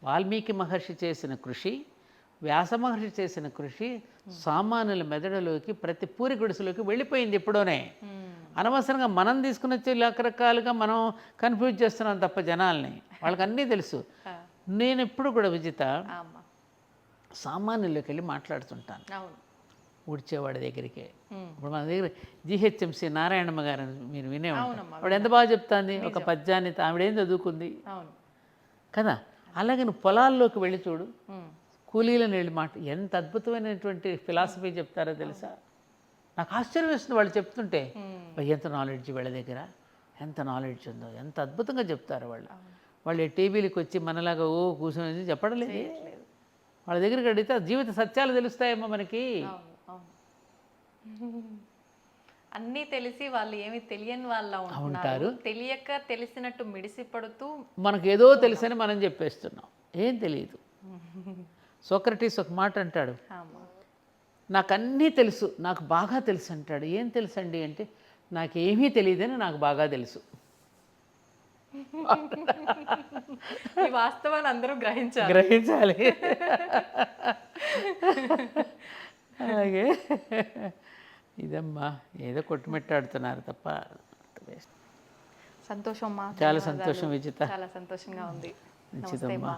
వాల్మీకి మహర్షి చేసిన కృషి, వ్యాస మహర్షి చేసిన కృషి సామాన్యుల మెదడులోకి ప్రతి పూరి గుడిసెలోకి వెళ్ళిపోయింది ఎప్పుడోనే. అనవసరంగా మనం తీసుకుని వచ్చి రకరకాలుగా మనం కన్ఫ్యూజ్ చేస్తున్నాం తప్ప జనాల్ని. వాళ్ళకి అన్నీ తెలుసు. నేను ఎప్పుడు కూడా విజిత సామాన్యుల్లోకి వెళ్ళి మాట్లాడుతుంటాను, ఊడ్చేవాడి దగ్గరికి. ఇప్పుడు మన దగ్గర జిహెచ్ఎంసి నారాయణమ్మ గారు మీరు వినే ఉంటారు. ఆవిడ ఎంత బాగా చెప్తాంది ఒక పద్యాన్ని. ఆవిడేం చదువుకుంది కదా. అలాగే నువ్వు పొలాల్లోకి వెళ్ళి చూడు, కూలీలను వెళ్ళి ఎంత అద్భుతమైనటువంటి ఫిలాసఫీ చెప్తారో తెలుసా. నాకు ఆశ్చర్యం వేస్తుంది వాళ్ళు చెప్తుంటే. ఎంత నాలెడ్జ్ వీళ్ళ దగ్గర, ఎంత నాలెడ్జ్ ఉందో, ఎంత అద్భుతంగా చెప్తారు వాళ్ళు. వాళ్ళు టీవీలకు వచ్చి మనలాగా కూర్చొని చెప్పడం లేదు. వాళ్ళ దగ్గరికి అడిగితే జీవిత సత్యాలు తెలుస్తాయేమో మనకి. అన్నీ తెలిసి వాళ్ళు ఏమి తెలియని వాళ్ళ ఉంటారు. తెలియక తెలిసినట్టు మిడిసిపడుతూ మనకు ఏదో తెలుసని మనం చెప్పేస్తున్నాం, ఏం తెలియదు. సోక్రటీస్ ఒక మాట అంటాడు, నాకు అన్నీ తెలుసు, నాకు బాగా తెలుసు అంటాడు. ఏం తెలుసు అండి అంటే, నాకేమీ తెలియదని నాకు బాగా తెలుసు. ఈ వాస్తవాన్ని అందరూ గ్రహించాలి. అలాగే ఇదమ్మా ఏదో కొట్టుమిట్టాడుతున్నారు తప్ప. సంతోషం అమ్మా, చాలా సంతోషం విజిత, చాలా సంతోషంగా ఉంది. మంచిదమ్మా.